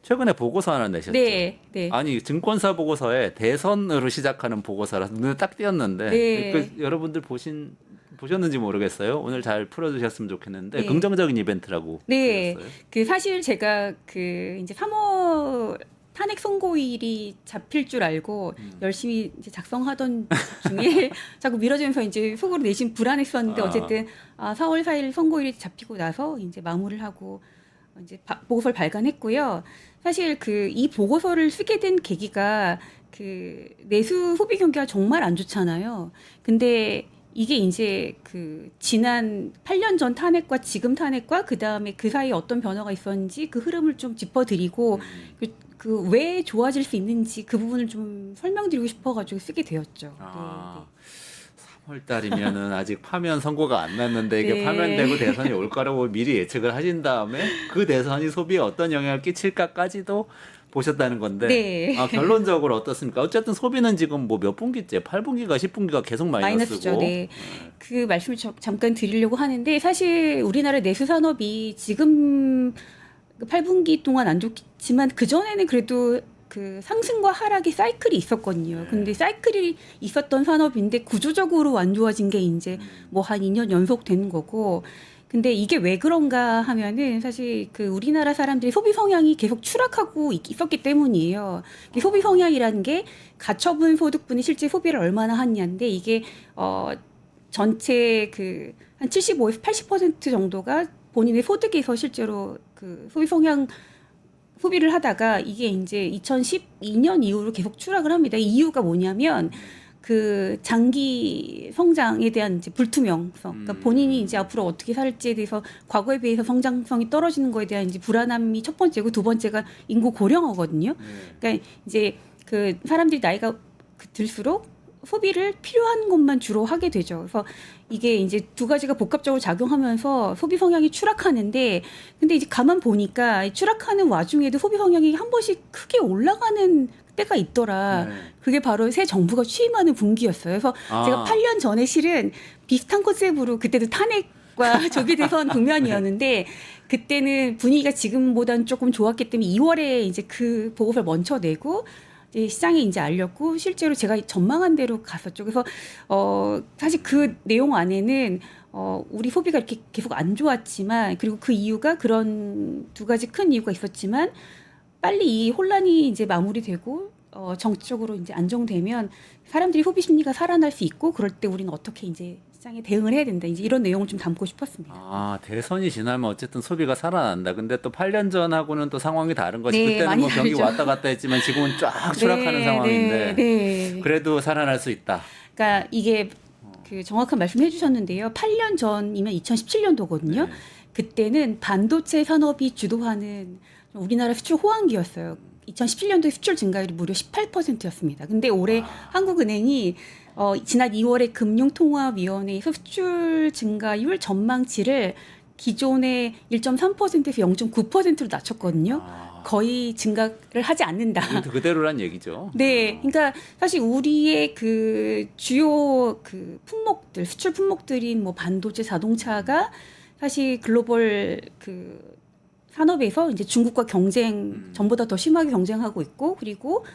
최근에 보고서 하나 내셨죠? 네, 네. 아니 증권사 보고서에 대선으로 시작하는 보고서라서 눈에 딱 띄었는데 네. 여러분들 보셨는지 모르겠어요. 오늘 잘 풀어주셨으면 좋겠는데 네. 긍정적인 이벤트라고 네. 들었어요. 그 사실 제가 그 이제 3월 탄핵 선고일이 잡힐 줄 알고 열심히 이제 작성하던 중에 자꾸 미뤄지면서 이제 속으로 내심 불안했었는데 어쨌든 4월 4일 선고일이 잡히고 나서 이제 마무리를 하고 이제 보고서를 발간했고요. 사실 그 이 보고서를 쓰게 된 계기가 그 내수 소비 경기가 정말 안 좋잖아요. 근데 이게 이제 그 지난 8년 전 탄핵과 지금 탄핵과 그 다음에 그 사이에 어떤 변화가 있었는지 그 흐름을 좀 짚어드리고 그 왜 좋아질 수 있는지 그 부분을 좀 설명드리고 싶어가지고 쓰게 되었죠. 네, 네. 3월 달이면은 아직 파면 선고가 안 났는데 이게 네. 파면되고 대선이 올 거라고 미리 예측을 하신 다음에 그 대선이 소비에 어떤 영향을 끼칠까까지도 보셨다는 건데 네. 결론적으로 어떻습니까? 어쨌든 소비는 지금 뭐 몇 분기째 8분기가 10분기가 계속 마이너스죠. 마이너스고 네. 그 말씀을 잠깐 드리려고 하는데 사실 우리나라 내수 산업이 지금 8분기 동안 안 좋지만 그 전에는 그래도 그 상승과 하락의 사이클이 있었거든요. 근데 사이클이 있었던 산업인데 구조적으로 안 좋아진 게 이제 뭐 한 2년 연속 되는 거고. 근데 이게 왜 그런가 하면은 사실 그 우리나라 사람들이 소비 성향이 계속 추락하고 있었기 때문이에요. 이 소비 성향이라는 게 가처분 소득분이 실제 소비를 얼마나 하냐인데 이게 전체 그 한 75에서 80% 정도가 본인의 소득에서 실제로 그 소비 성향 소비를 하다가 이게 이제 2012년 이후로 계속 추락을 합니다. 이 이유가 뭐냐면 그 장기 성장에 대한 이제 불투명성, 그러니까 본인이 이제 앞으로 어떻게 살지에 대해서 과거에 비해서 성장성이 떨어지는 거에 대한 이제 불안함이 첫 번째고, 두 번째가 인구 고령화거든요. 그러니까 이제 그 사람들이 나이가 들수록 소비를 필요한 것만 주로 하게 되죠. 그래서 이게 이제 두 가지가 복합적으로 작용하면서 소비 성향이 추락하는데, 근데 이제 가만 보니까 추락하는 와중에도 소비 성향이 한 번씩 크게 올라가는 때가 있더라. 그게 바로 새 정부가 취임하는 분기였어요. 그래서 제가 8년 전에 실은 비슷한 컨셉으로 그때도 탄핵과 저기 대선 국면이었는데, 그때는 분위기가 지금보다는 조금 좋았기 때문에 2월에 이제 그 보고서를 먼저 내고 이제 시장에 이제 알렸고, 실제로 제가 전망한 대로 갔었죠. 그래서 사실 그 내용 안에는 우리 소비가 이렇게 계속 안 좋았지만, 그리고 그 이유가 그런 두 가지 큰 이유가 있었지만, 빨리 이 혼란이 이제 마무리되고 정치적으로 이제 안정되면 사람들이 소비 심리가 살아날 수 있고, 그럴 때 우리는 어떻게 이제 시장에 대응을 해야 된다. 이제 이런 내용을 좀 담고 싶었습니다. 아, 대선이 지나면 어쨌든 소비가 살아난다. 근데 또 8년 전하고는 또 상황이 다른 거지. 네, 그때는 많이 뭐 경기 다르죠. 왔다 갔다 했지만 지금은 쫙 추락하는 네, 상황인데 네. 그래도 살아날 수 있다. 그러니까 이게 그 정확한 말씀해 주셨는데요. 8년 전이면 2017년도거든요. 그때는 반도체 산업이 주도하는 우리나라 수출 호황기였어요. 2017년도에 수출 증가율이 무려 18%였습니다. 근데 올해 한국은행이 지난 2월에 금융통화위원회에서 수출 증가율 전망치를 기존의 1.3%에서 0.9%로 낮췄거든요. 거의 증가를 하지 않는다. 그대로란 얘기죠. 네, 그러니까 사실 우리의 그 주요 그 품목들, 수출 품목들인 뭐 반도체, 자동차가 사실 글로벌 그 산업에서 이제 중국과 경쟁 전보다 더 심하게 경쟁하고 있고, 그리고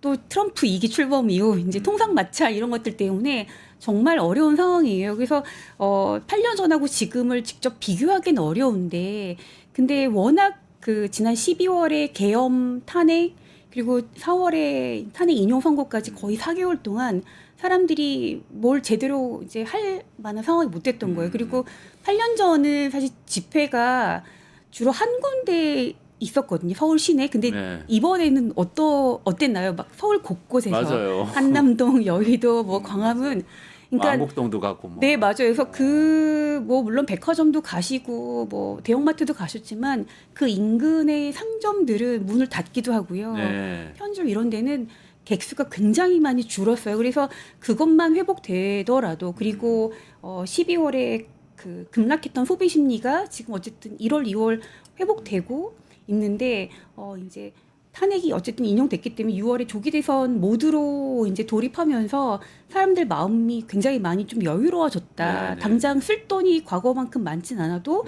또 트럼프 2기 출범 이후 이제 통상마차 이런 것들 때문에 정말 어려운 상황이에요. 그래서 8년 전하고 지금을 직접 비교하기는 어려운데, 근데 워낙 그 지난 12월에 계엄 탄핵, 그리고 4월에 탄핵 인용 선고까지 거의 4개월 동안 사람들이 뭘 제대로 이제 할 만한 상황이 못 됐던 거예요. 그리고 8년 전은 사실 집회가 주로 한 군데 있었거든요. 서울 시내. 근데 이번에는 어땠나요? 막 서울 곳곳에서 맞아요. 한남동, 여의도, 뭐 광화문, 그러니까 왕복동도 가고 뭐. 네, 맞아요. 그래서 뭐 물론 백화점도 가시고 뭐 대형마트도 가셨지만 그 인근의 상점들은 문을 닫기도 하고요. 편의점 이런 데는 객수가 굉장히 많이 줄었어요. 그래서 그것만 회복되더라도, 그리고 12월에 그 급락했던 소비 심리가 지금 어쨌든 1월, 2월 회복되고 있는데, 이제 탄핵이 어쨌든 인용됐기 때문에 6월에 조기 대선 모드로 이제 돌입하면서 사람들 마음이 굉장히 많이 좀 여유로워졌다. 네네. 당장 쓸 돈이 과거만큼 많진 않아도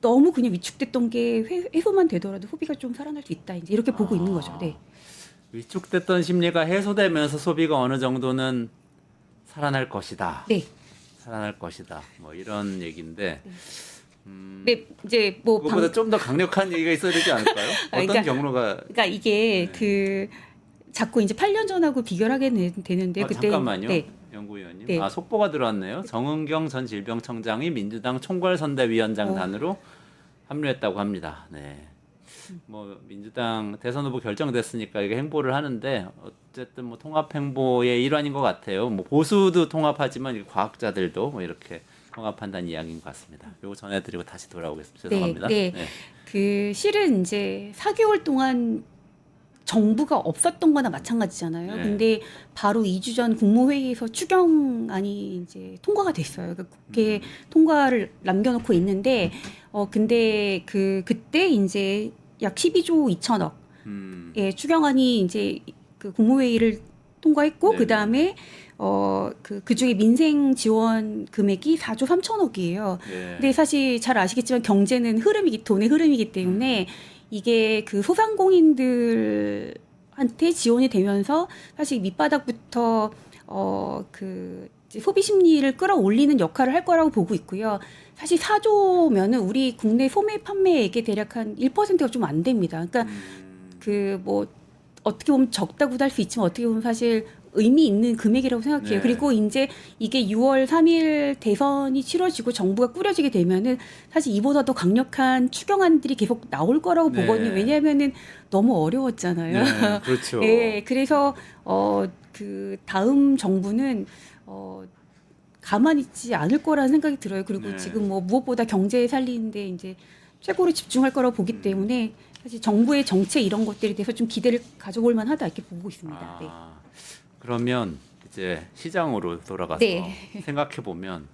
너무 그냥 위축됐던 게 해소만 되더라도 소비가 좀 살아날 수 있다. 이제 이렇게 보고 있는 거죠. 네. 위축됐던 심리가 해소되면서 소비가 어느 정도는 살아날 것이다. 네. 살아날 것이다. 뭐 이런 얘기인데. 네, 이제 뭐 그것보다 좀 더 강력한 얘기가 있어야 되지 않을까요? 어떤 경로가? 그러니까 이게 그 자꾸 이제 8년 전하고 비교를 하게 되는데, 그때 잠깐만요. 네. 연구위원님. 네. 속보가 들어왔네요. 정은경 전 질병청장이 민주당 총괄선대위원장 단으로 합류했다고 합니다. 네. 뭐 민주당 대선 후보 결정됐으니까 이게 행보를 하는데, 어쨌든 뭐 통합 행보의 일환인 것 같아요. 뭐 보수도 통합하지만 과학자들도 뭐 이렇게 통합한다는 이야기인 것 같습니다. 요거 전해드리고 다시 돌아오겠습니다. 죄송합니다. 네. 그 실은 이제 4개월 동안 정부가 없었던 거나 마찬가지잖아요. 근데 바로 2주 전 국무회의에서 추경안이 이제 통과가 됐어요. 그러니까 국회 통과를 남겨놓고 있는데, 근데 그때 이제 약 12조 2천억 의 추경안이 이제 그 국무회의를 통과했고, 그 다음에 그 중에 민생 지원 금액이 4조 3천억이에요. 근데 사실 잘 아시겠지만 경제는 돈의 흐름이기 때문에 이게 그 소상공인들한테 지원이 되면서 사실 밑바닥부터 그 소비 심리를 끌어올리는 역할을 할 거라고 보고 있고요. 사실 4조면은 우리 국내 소매 판매액의 대략 한 1%가 좀 안 됩니다. 그러니까 그 뭐 어떻게 보면 적다고도 할 수 있지만, 어떻게 보면 사실 의미 있는 금액이라고 생각해요. 네. 그리고 이제 이게 6월 3일 대선이 치러지고 정부가 꾸려지게 되면은 사실 이보다 더 강력한 추경안들이 계속 나올 거라고 네. 보거든요. 왜냐하면은 너무 어려웠잖아요. 네, 그렇죠. 예, 그래서 그 다음 정부는 가만히 있지 않을 거라는 생각이 들어요. 그리고 네. 지금 뭐 무엇보다 경제 살리는데 이제 최고로 집중할 거라고 보기 때문에 사실 정부의 정책 이런 것들에 대해서 좀 기대를 가져볼 만하다 이렇게 보고 있습니다. 네. 그러면 이제 시장으로 돌아가서 네. 생각해 보면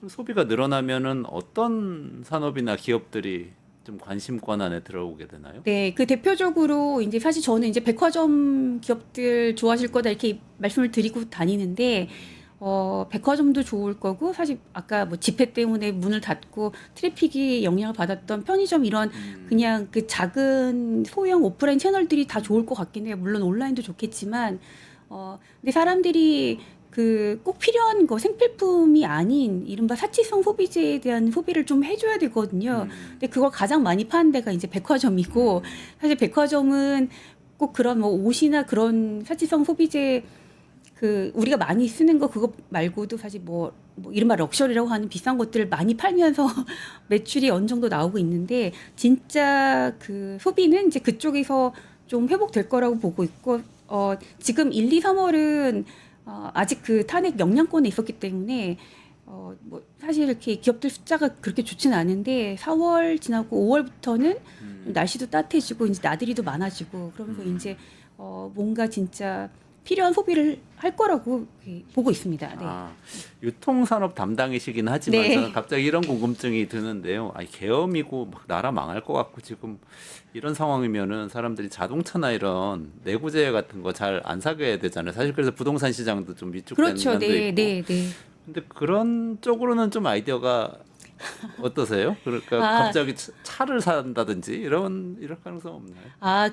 소비가 늘어나면은 어떤 산업이나 기업들이 좀 관심권 안에 들어오게 되나요? 네, 그 대표적으로 이제 사실 저는 이제 백화점 기업들 좋아하실 거다 이렇게 말씀을 드리고 다니는데 백화점도 좋을 거고 사실 아까 뭐 집회 때문에 문을 닫고 트래픽이 영향을 받았던 편의점 이런 그냥 그 작은 소형 오프라인 채널들이 다 좋을 것 같긴 해요. 물론 온라인도 좋겠지만 근데 사람들이 그 꼭 필요한 거 생필품이 아닌 이른바 사치성 소비재에 대한 소비를 좀 해줘야 되거든요. 근데 그걸 가장 많이 파는 데가 이제 백화점이고 사실 백화점은 꼭 그런 뭐 옷이나 그런 사치성 소비재 그 우리가 많이 쓰는 거 그거 말고도 사실 뭐 이른바 럭셔리라고 하는 비싼 것들을 많이 팔면서 매출이 어느 정도 나오고 있는데 진짜 그 소비는 이제 그쪽에서 좀 회복될 거라고 보고 있고 지금 1, 2, 3월은 아직 그 탄핵 영향권에 있었기 때문에 뭐 사실 이렇게 기업들 숫자가 그렇게 좋지는 않은데 4월 지나고 5월부터는 날씨도 따뜻해지고 이제 나들이도 많아지고 그러면서 이제 뭔가 진짜 필요한 소비를 할 거라고 보고 있습니다. 네. 유통산업 담당이시긴 하지만 네. 저는 갑자기 이런 궁금증이 드는데요. 계엄이고 막 나라 망할 것 같고 지금 이런 상황이면은 사람들이 자동차나 이런 내구재 같은 거 잘 안 사게 되잖아요. 사실 그래서 부동산 시장도 좀 위축되는 그렇죠. 면도 네, 있고. 네, 네. 근데 그런 쪽으로는 좀 아이디어가 어떠세요? 그러니까 갑자기 차를 산다든지 이럴 가능성 없나요?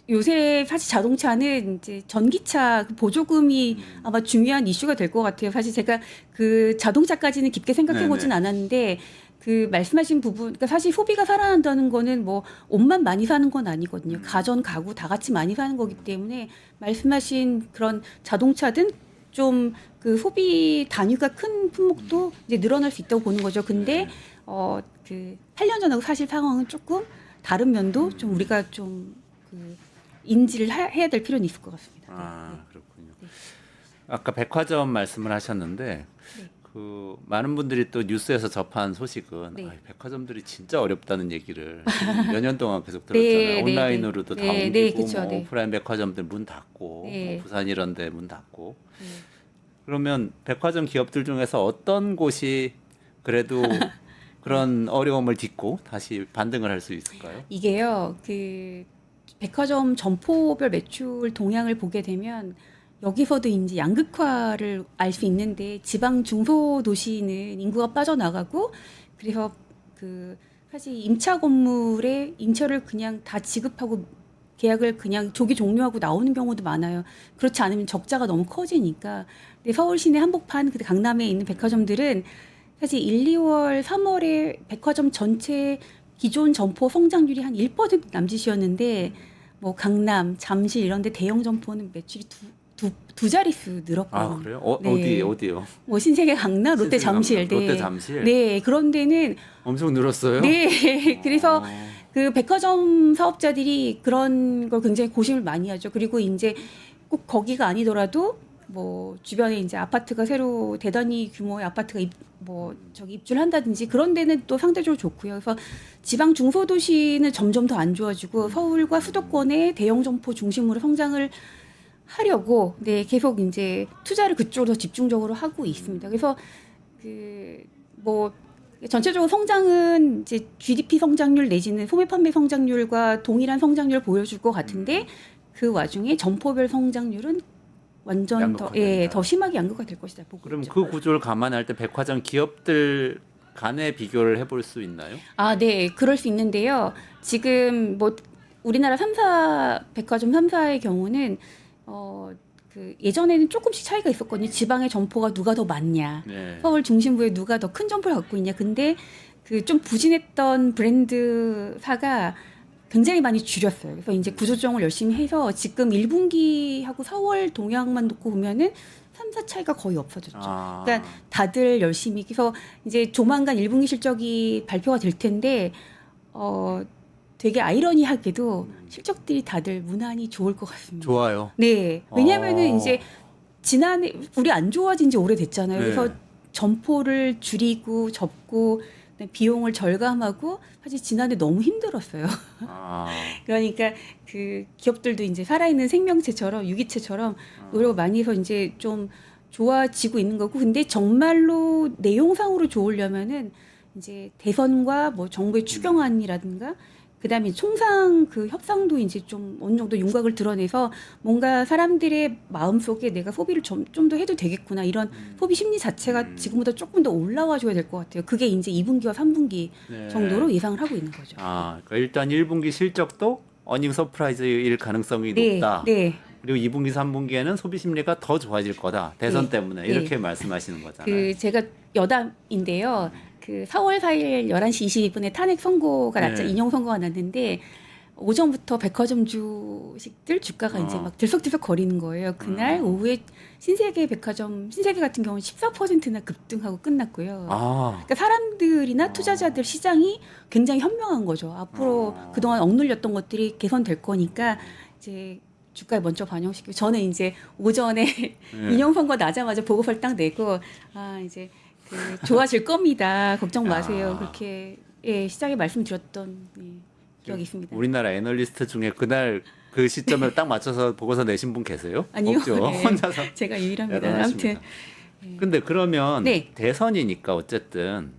요새 사실 자동차는 이제 전기차 그 보조금이 아마 중요한 이슈가 될 것 같아요. 사실 제가 그 자동차까지는 깊게 생각해 보진 네네. 않았는데 그 말씀하신 부분, 그러니까 사실 소비가 살아난다는 거는 뭐 옷만 많이 사는 건 아니거든요. 가전, 가구 다 같이 많이 사는 거기 때문에 말씀하신 그런 자동차든 좀 그 소비 단위가 큰 품목도 이제 늘어날 수 있다고 보는 거죠. 근데 그 8년 전하고 사실 상황은 조금 다른 면도 좀 우리가 좀 그 인지를 해야 될 필요는 있을 것 같습니다. 그렇군요. 아까 백화점 말씀을 하셨는데 그 많은 분들이 또 뉴스에서 접한 소식은 네. 백화점들이 진짜 어렵다는 얘기를 몇 년 동안 계속 들었잖아요. 네, 네, 온라인으로도 네. 다 네, 옮기고 네, 그쵸, 뭐 네. 오프라인 백화점들 문 닫고 네. 뭐 부산 이런 데 문 닫고 그러면 백화점 기업들 중에서 어떤 곳이 그래도 그런 어려움을 딛고 다시 반등을 할 수 있을까요? 이게요, 그 백화점 점포별 매출 동향을 보게 되면 여기서도 이제 양극화를 알 수 있는데 지방 중소 도시는 인구가 빠져나가고 그래서 그 사실 임차 건물에 임차를 그냥 다 지급하고 계약을 그냥 조기 종료하고 나오는 경우도 많아요. 그렇지 않으면 적자가 너무 커지니까. 근데 서울 시내 한복판, 그 강남에 있는 백화점들은 사실 1, 2월, 3월에 백화점 전체 기존 점포 성장률이 한 1% 남짓이었는데 뭐 강남, 잠실 이런 데 대형 점포는 매출이 두 자릿수 늘었거든요. 그래요? 네. 어디요? 뭐 신세계 강남, 롯데 신세계 강남, 잠실. 네. 롯데 잠실? 네, 그런 데는 엄청 늘었어요? 네. 그래서 그 백화점 사업자들이 그런 걸 굉장히 고심을 많이 하죠. 그리고 이제 꼭 거기가 아니더라도 뭐 주변에 이제 아파트가 새로 대단히 규모의 아파트가 입주한다든지 그런 데는 또 상대적으로 좋고요. 그래서 지방 중소도시는 점점 더 안 좋아지고 서울과 수도권의 대형 점포 중심으로 성장을 하려고 계속 이제 투자를 그쪽으로 더 집중적으로 하고 있습니다. 그래서 그 뭐 전체적으로 성장은 이제 GDP 성장률 내지는 소매 판매 성장률과 동일한 성장률을 보여줄 것 같은데 그 와중에 점포별 성장률은 완전 더 심하게 양극화 될 것이다 보고 그럼 있죠. 그 구조를 감안할 때 백화점 기업들 간의 비교를 해볼 수 있나요? 네, 그럴 수 있는데요. 지금 뭐 우리나라 3사 백화점 3사의 경우는 그 예전에는 조금씩 차이가 있었거든요. 지방의 점포가 누가 더 많냐, 네. 서울 중심부에 누가 더 큰 점포를 갖고 있냐. 근데 그 좀 부진했던 브랜드사가 굉장히 많이 줄였어요. 그래서 이제 구조조정을 열심히 해서 지금 1분기하고 4월 동향만 놓고 보면은 3, 4 차이가 거의 없어졌죠. 그러니까 다들 열심히 그래서 이제 조만간 1분기 실적이 발표가 될 텐데 되게 아이러니하게도 실적들이 다들 무난히 좋을 것 같습니다. 좋아요. 네. 왜냐면은 이제 지난해 우리 안 좋아진 지 오래됐잖아요. 네. 그래서 점포를 줄이고 접고 비용을 절감하고 사실 지난해 너무 힘들었어요. 그러니까 그 기업들도 이제 살아있는 생명체처럼 유기체처럼 노력을 많이 해서 이제 좀 좋아지고 있는 거고 근데 정말로 내용상으로 좋으려면은 이제 대선과 뭐 정부의 추경안이라든가 그다음에 총상 그 협상도 이제 좀 어느 정도 윤곽을 드러내서 뭔가 사람들의 마음속에 내가 소비를 좀 더 해도 되겠구나 이런 소비 심리 자체가 지금보다 조금 더 올라와 줘야 될 것 같아요. 그게 이제 2분기와 3분기 네. 정도로 예상을 하고 있는 거죠. 그러니까 일단 1분기 실적도 어닝 서프라이즈일 가능성이 네, 높다. 네. 그리고 2분기, 3분기에는 소비 심리가 더 좋아질 거다. 대선 때문에 이렇게 말씀하시는 거잖아요. 그 제가 여담인데요. 그 4월 4일 11시 22분에 탄핵 선고가 났죠. 인용 선고가 났는데 오전부터 백화점 주식들 주가가 이제 막 들썩들썩 거리는 거예요. 그날 오후에 신세계 백화점, 신세계 같은 경우는 14%나 급등하고 끝났고요. 그러니까 사람들이나 투자자들 시장이 굉장히 현명한 거죠. 앞으로 그동안 억눌렸던 것들이 개선될 거니까 이제 주가에 먼저 반영시키고 저는 이제 오전에 인용 선고 나자마자 보고서를 딱 내고 이제 그 좋아질 겁니다. 걱정 마세요. 그렇게 시장에 말씀드렸던 기억이 있습니다. 우리나라 애널리스트 중에 그날 그 시점을 딱 맞춰서 보고서 내신 분 계세요? 아니요. 없죠. 네. 혼자서. 제가 유일합니다. 대단하십니다. 아무튼. 근데 그러면 네. 대선이니까 어쨌든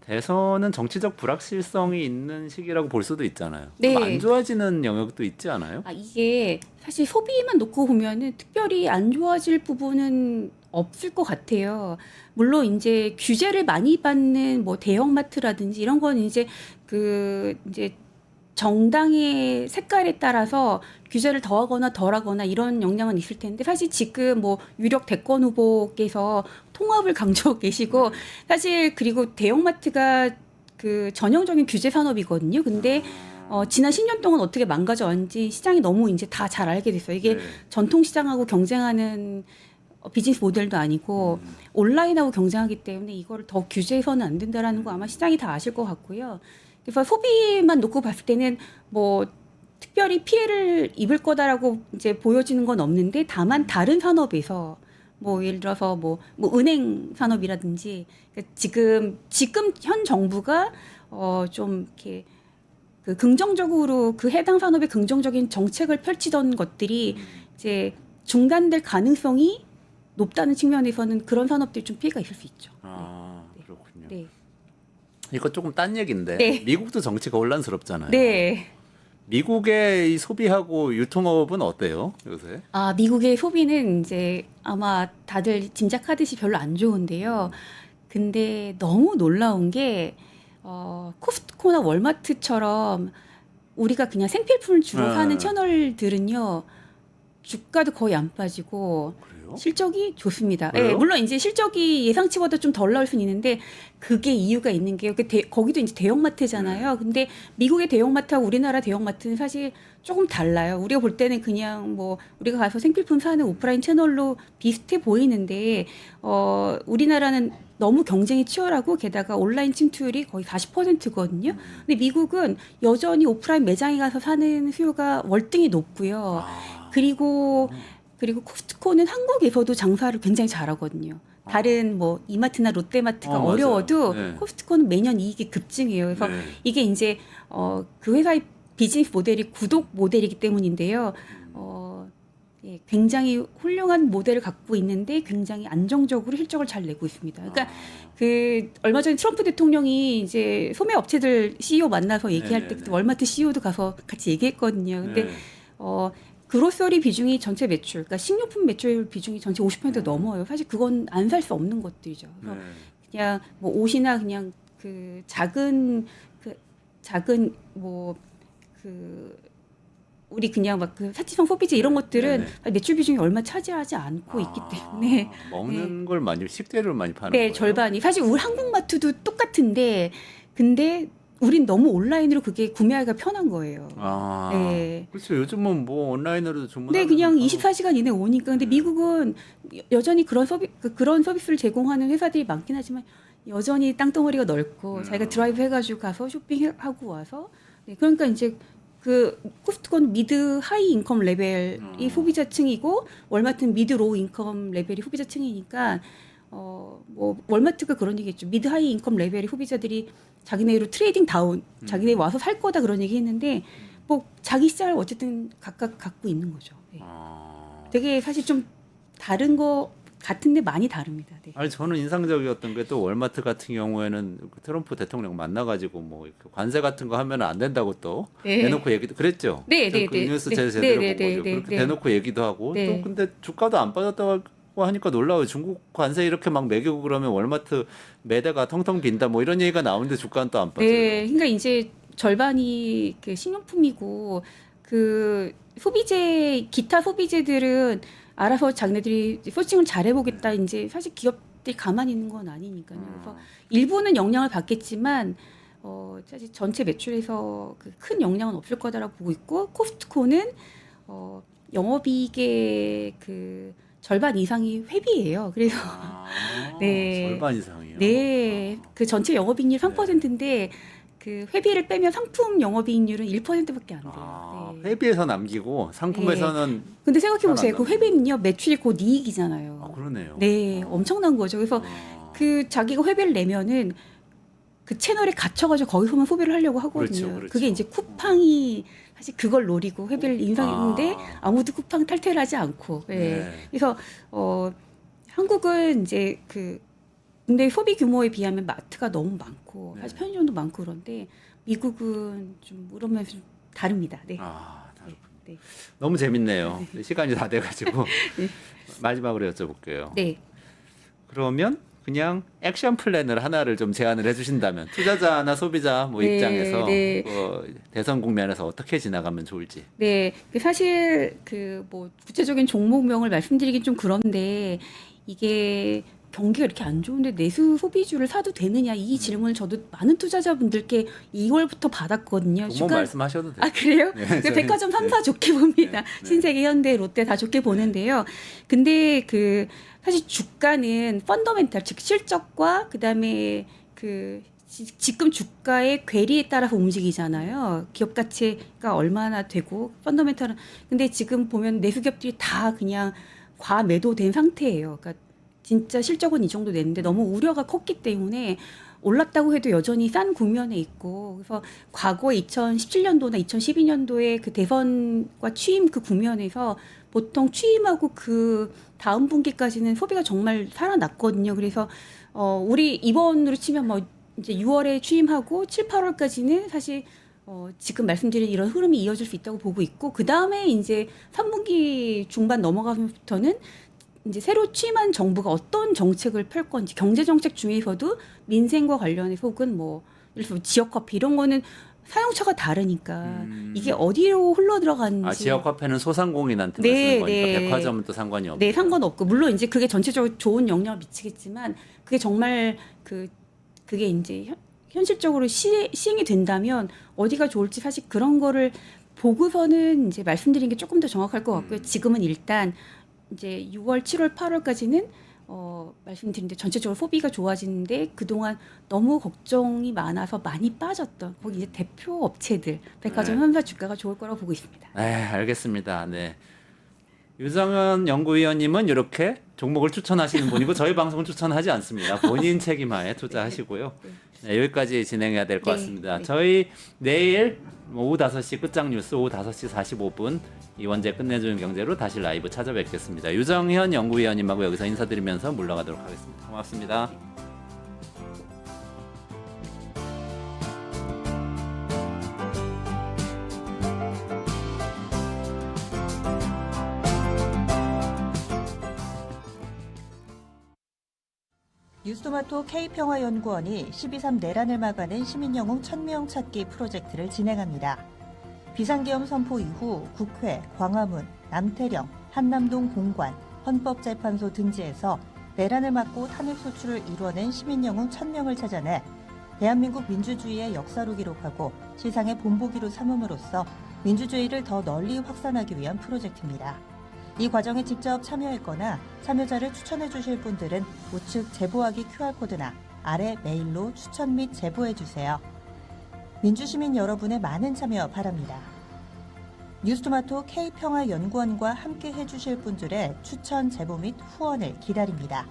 대선은 정치적 불확실성이 있는 시기라고 볼 수도 있잖아요. 네. 안 좋아지는 영역도 있지 않아요? 이게 사실 소비만 놓고 보면은 특별히 안 좋아질 부분은 없을 것 같아요. 물론 이제 규제를 많이 받는 뭐 대형마트라든지 이런 건 이제 그 이제 정당의 색깔에 따라서 규제를 더하거나 덜하거나 이런 영향은 있을 텐데 사실 지금 뭐 유력 대권 후보께서 통합을 강조하고 계시고 사실 그리고 대형마트가 그 전형적인 규제 산업이거든요. 근데 지난 10년 동안 어떻게 망가져 왔는지 시장이 너무 이제 다 잘 알게 됐어요. 이게 전통 시장하고 경쟁하는 비즈니스 모델도 아니고 온라인하고 경쟁하기 때문에 이거를 더 규제해서는 안 된다라는 거 아마 시장이 다 아실 것 같고요. 그래서 소비만 놓고 봤을 때는 뭐 특별히 피해를 입을 거다라고 이제 보여지는 건 없는데 다만 다른 산업에서 뭐 예를 들어서 뭐 은행 산업이라든지 그러니까 지금 현 정부가 좀 이렇게 그 긍정적으로 그 해당 산업에 긍정적인 정책을 펼치던 것들이 이제 중단될 가능성이 높다는 측면에서는 그런 산업들이 좀 피해가 있을 수 있죠. 그렇군요. 네. 이거 조금 딴 얘기인데 네. 미국도 정치가 혼란스럽잖아요. 네. 미국의 이 소비하고 유통업은 어때요 요새? 미국의 소비는 이제 아마 다들 짐작하듯이 별로 안 좋은데요. 근데 너무 놀라운 게 코스트코나 월마트처럼 우리가 그냥 생필품을 주로 사는 채널들은요. 주가도 거의 안 빠지고 실적이 좋습니다. 네, 물론 이제 실적이 예상치보다 좀 덜 나올 수는 있는데 그게 이유가 있는 게요. 거기도 이제 대형마트잖아요. 근데 미국의 대형마트하고 우리나라 대형마트는 사실 조금 달라요. 우리가 볼 때는 그냥 뭐 우리가 가서 생필품 사는 오프라인 채널로 비슷해 보이는데 우리나라는 너무 경쟁이 치열하고 게다가 온라인 침투율이 거의 40%거든요. 근데 미국은 여전히 오프라인 매장에 가서 사는 수요가 월등히 높고요. 그리고 코스트코는 한국에서도 장사를 굉장히 잘하거든요. 다른 뭐 이마트나 롯데마트가 어려워도 코스트코는 매년 이익이 급증해요. 그래서 이게 이제 그 회사의 비즈니스 모델이 구독 모델이기 때문인데요. 굉장히 훌륭한 모델을 갖고 있는데 굉장히 안정적으로 실적을 잘 내고 있습니다. 그러니까 그 얼마 전에 트럼프 대통령이 이제 소매 업체들 CEO 만나서 얘기할 때 월마트 CEO도 가서 같이 얘기했거든요. 근데 그로서리 비중이 전체 매출, 그러니까 식료품 매출 비중이 전체 50% 넘어요. 사실 그건 안 살 수 없는 것들이죠. 그래서 그냥 뭐 옷이나 그냥 그 작은 뭐 그 우리 그냥 막 그 사치성 소비재 이런 것들은 매출 비중이 얼마 차지하지 않고 있기 때문에 먹는 걸 많이 식재료를 많이 파는 네, 거예요. 절반이 사실 우리 한국마트도 똑같은데 근데 우린 너무 온라인으로 그게 구매하기가 편한 거예요. 아, 네. 그렇죠. 요즘은 뭐 온라인으로도 주문. 네, 그냥 24시간 이내 오니까. 근데 미국은 여전히 그런 서비스를 제공하는 회사들이 많긴 하지만 여전히 땅덩어리가 넓고 자기가 드라이브 해가지고 가서 쇼핑하고 와서. 네, 그러니까 이제 그 코스트코는 미드 하이 인컴 레벨이 소비자층이고 월마트는 미드 로우 인컴 레벨이 소비자층이니까 뭐 월마트가 그런 얘기했죠. 미드 하이 인컴 레벨의 소비자들이 자기네로 트레이딩 다운, 자기네 와서 살 거다 그런 얘기 했는데 뭐 자기 시장을 어쨌든 각각 갖고 있는 거죠. 네. 되게 사실 좀 다른 거 같은데 많이 다릅니다. 네. 아니 저는 인상적이었던 게 또 월마트 같은 경우에는 트럼프 대통령 만나가지고 뭐 이렇게 관세 같은 거 하면 안 된다고 또 네. 대놓고 얘기도 그랬죠. 네, 그 네, 네. 뉴스 네, 제대로 네, 본 네, 거죠. 네, 그렇게 네. 대놓고 얘기도 하고 네. 또 근데 주가도 안 빠졌다고 하니까 놀라워요. 중국 관세 이렇게 막 매기고 그러면 월마트 매대가 텅텅 빈다 뭐 이런 얘기가 나오는데 주가는 또 안 빠져요. 네, 그러니까 이제 절반이 그 식료품이고 그 기타 소비재들은 알아서 자기네들이 소싱을 잘해보겠다. 이제 사실 기업들이 가만히 있는 건 아니니까요. 그래서 일부는 영향을 받겠지만 사실 전체 매출에서 그 큰 영향은 없을 거다라고 보고 있고 코스트코는 영업이익의 그 절반 이상이 회비예요. 그래서 네. 절반 이상이요. 네, 그 전체 영업이익률 3%인데 그 회비를 빼면 상품 영업이익률은 1%밖에 안 돼요. 네. 회비에서 남기고 상품에서는 근데 생각해 보세요. 그 남기고. 회비는요 매출이 곧 이익이잖아요. 그러네요. 네, 엄청난 거죠. 그래서 그 자기가 회비를 내면은 그 채널에 갇혀가지고 거기서만 소비를 하려고 하거든요. 그렇죠, 그렇죠. 그게 이제 쿠팡이 사실 그걸 노리고 회비를 인상했는데 아무도 쿠팡 탈퇴를 하지 않고. 네. 네. 그래서 한국은 이제 근데 소비 규모에 비하면 마트가 너무 많고 사실 편의점도 많고 그런데 미국은 좀 그런 면에서 좀 다릅니다. 네. 다르군요. 네. 너무 재밌네요. 시간이 다 돼가지고 네. 마지막으로 여쭤볼게요. 네. 그러면 그냥 액션 플랜을 하나를 좀 제안을 해주신다면 투자자나 소비자 뭐 네, 입장에서 네. 대선 국면에서 어떻게 지나가면 좋을지. 네, 사실 뭐 구체적인 종목명을 말씀드리긴 좀 그런데 이게 경기가 이렇게 안 좋은데 내수 소비주를 사도 되느냐 이 질문을 저도 많은 투자자분들께 2월부터 받았거든요. 종목 말씀하셔도 돼요. 아 그래요? 네, 그 백화점 3사 좋게 봅니다. 네. 신세계, 현대, 롯데 다 좋게 보는데요. 근데 사실 주가는 펀더멘탈 즉 실적과 그다음에 지금 주가의 괴리에 따라서 움직이잖아요. 기업 가치가 얼마나 되고 펀더멘탈은 근데 지금 보면 내수기업들이 다 그냥 과매도된 상태예요. 그러니까 진짜 실적은 이 정도 됐는데 너무 우려가 컸기 때문에 올랐다고 해도 여전히 싼 국면에 있고 그래서 과거 2017년도나 2012년도에 그 대선과 취임 그 국면에서 보통 취임하고 그 다음 분기까지는 소비가 정말 살아났거든요. 그래서 우리 이번으로 치면 뭐 이제 6월에 취임하고 7, 8월까지는 사실 지금 말씀드린 이런 흐름이 이어질 수 있다고 보고 있고 그 다음에 이제 3분기 중반 넘어가면부터는 이제 새로 취임한 정부가 어떤 정책을 펼 건지 경제 정책 중에서도 민생과 관련해서 혹은 뭐 예를 들어 지역 화폐 이런 거는 사용처가 다르니까 이게 어디로 흘러 들어가는지 지역 화폐는 소상공인한테 네, 쓰는 거니까 네. 백화점은 또 상관이 없고. 네, 상관없고 물론 이제 그게 전체적으로 좋은 영향을 미치겠지만 그게 정말 그게 이제 현실적으로 시행이 된다면 어디가 좋을지 사실 그런 거를 보고서는 이제 말씀드린 게 조금 더 정확할 것 같고요. 지금은 일단 이제 6월, 7월, 8월까지는 말씀드린데 전체적으로 소비가 좋아지는데 그동안 너무 걱정이 많아서 많이 빠졌던 거기 이제 대표 업체들 백화점 현사 주가가 좋을 거라고 보고 있습니다. 네, 알겠습니다. 네. 유정현 연구위원님은 이렇게 종목을 추천하시는 분이고 저희 방송은 추천하지 않습니다. 본인 책임하에 투자하시고요. 네, 여기까지 진행해야 될 것 같습니다. 저희 내일 오후 5시 끝장 뉴스 오후 5시 45분 이원재 끝내주는 경제로 다시 라이브 찾아뵙겠습니다. 유정현 연구위원님하고 여기서 인사드리면서 물러가도록 하겠습니다. 고맙습니다. 뉴스토마토 K평화연구원이 12.3 내란을 막아낸 시민영웅 1000명 찾기 프로젝트를 진행합니다. 비상계엄 선포 이후 국회, 광화문, 남태령, 한남동 공관, 헌법재판소 등지에서 내란을 막고 탄핵소추를 이뤄낸 시민영웅 1000명을 찾아내 대한민국 민주주의의 역사로 기록하고 시상의 본보기로 삼음으로써 민주주의를 더 널리 확산하기 위한 프로젝트입니다. 이 과정에 직접 참여했거나 참여자를 추천해 주실 분들은 우측 제보하기 QR코드나 아래 메일로 추천 및 제보해 주세요. 민주시민 여러분의 많은 참여 바랍니다. 뉴스토마토 K평화연구원과 함께 해주실 분들의 추천 제보 및 후원을 기다립니다.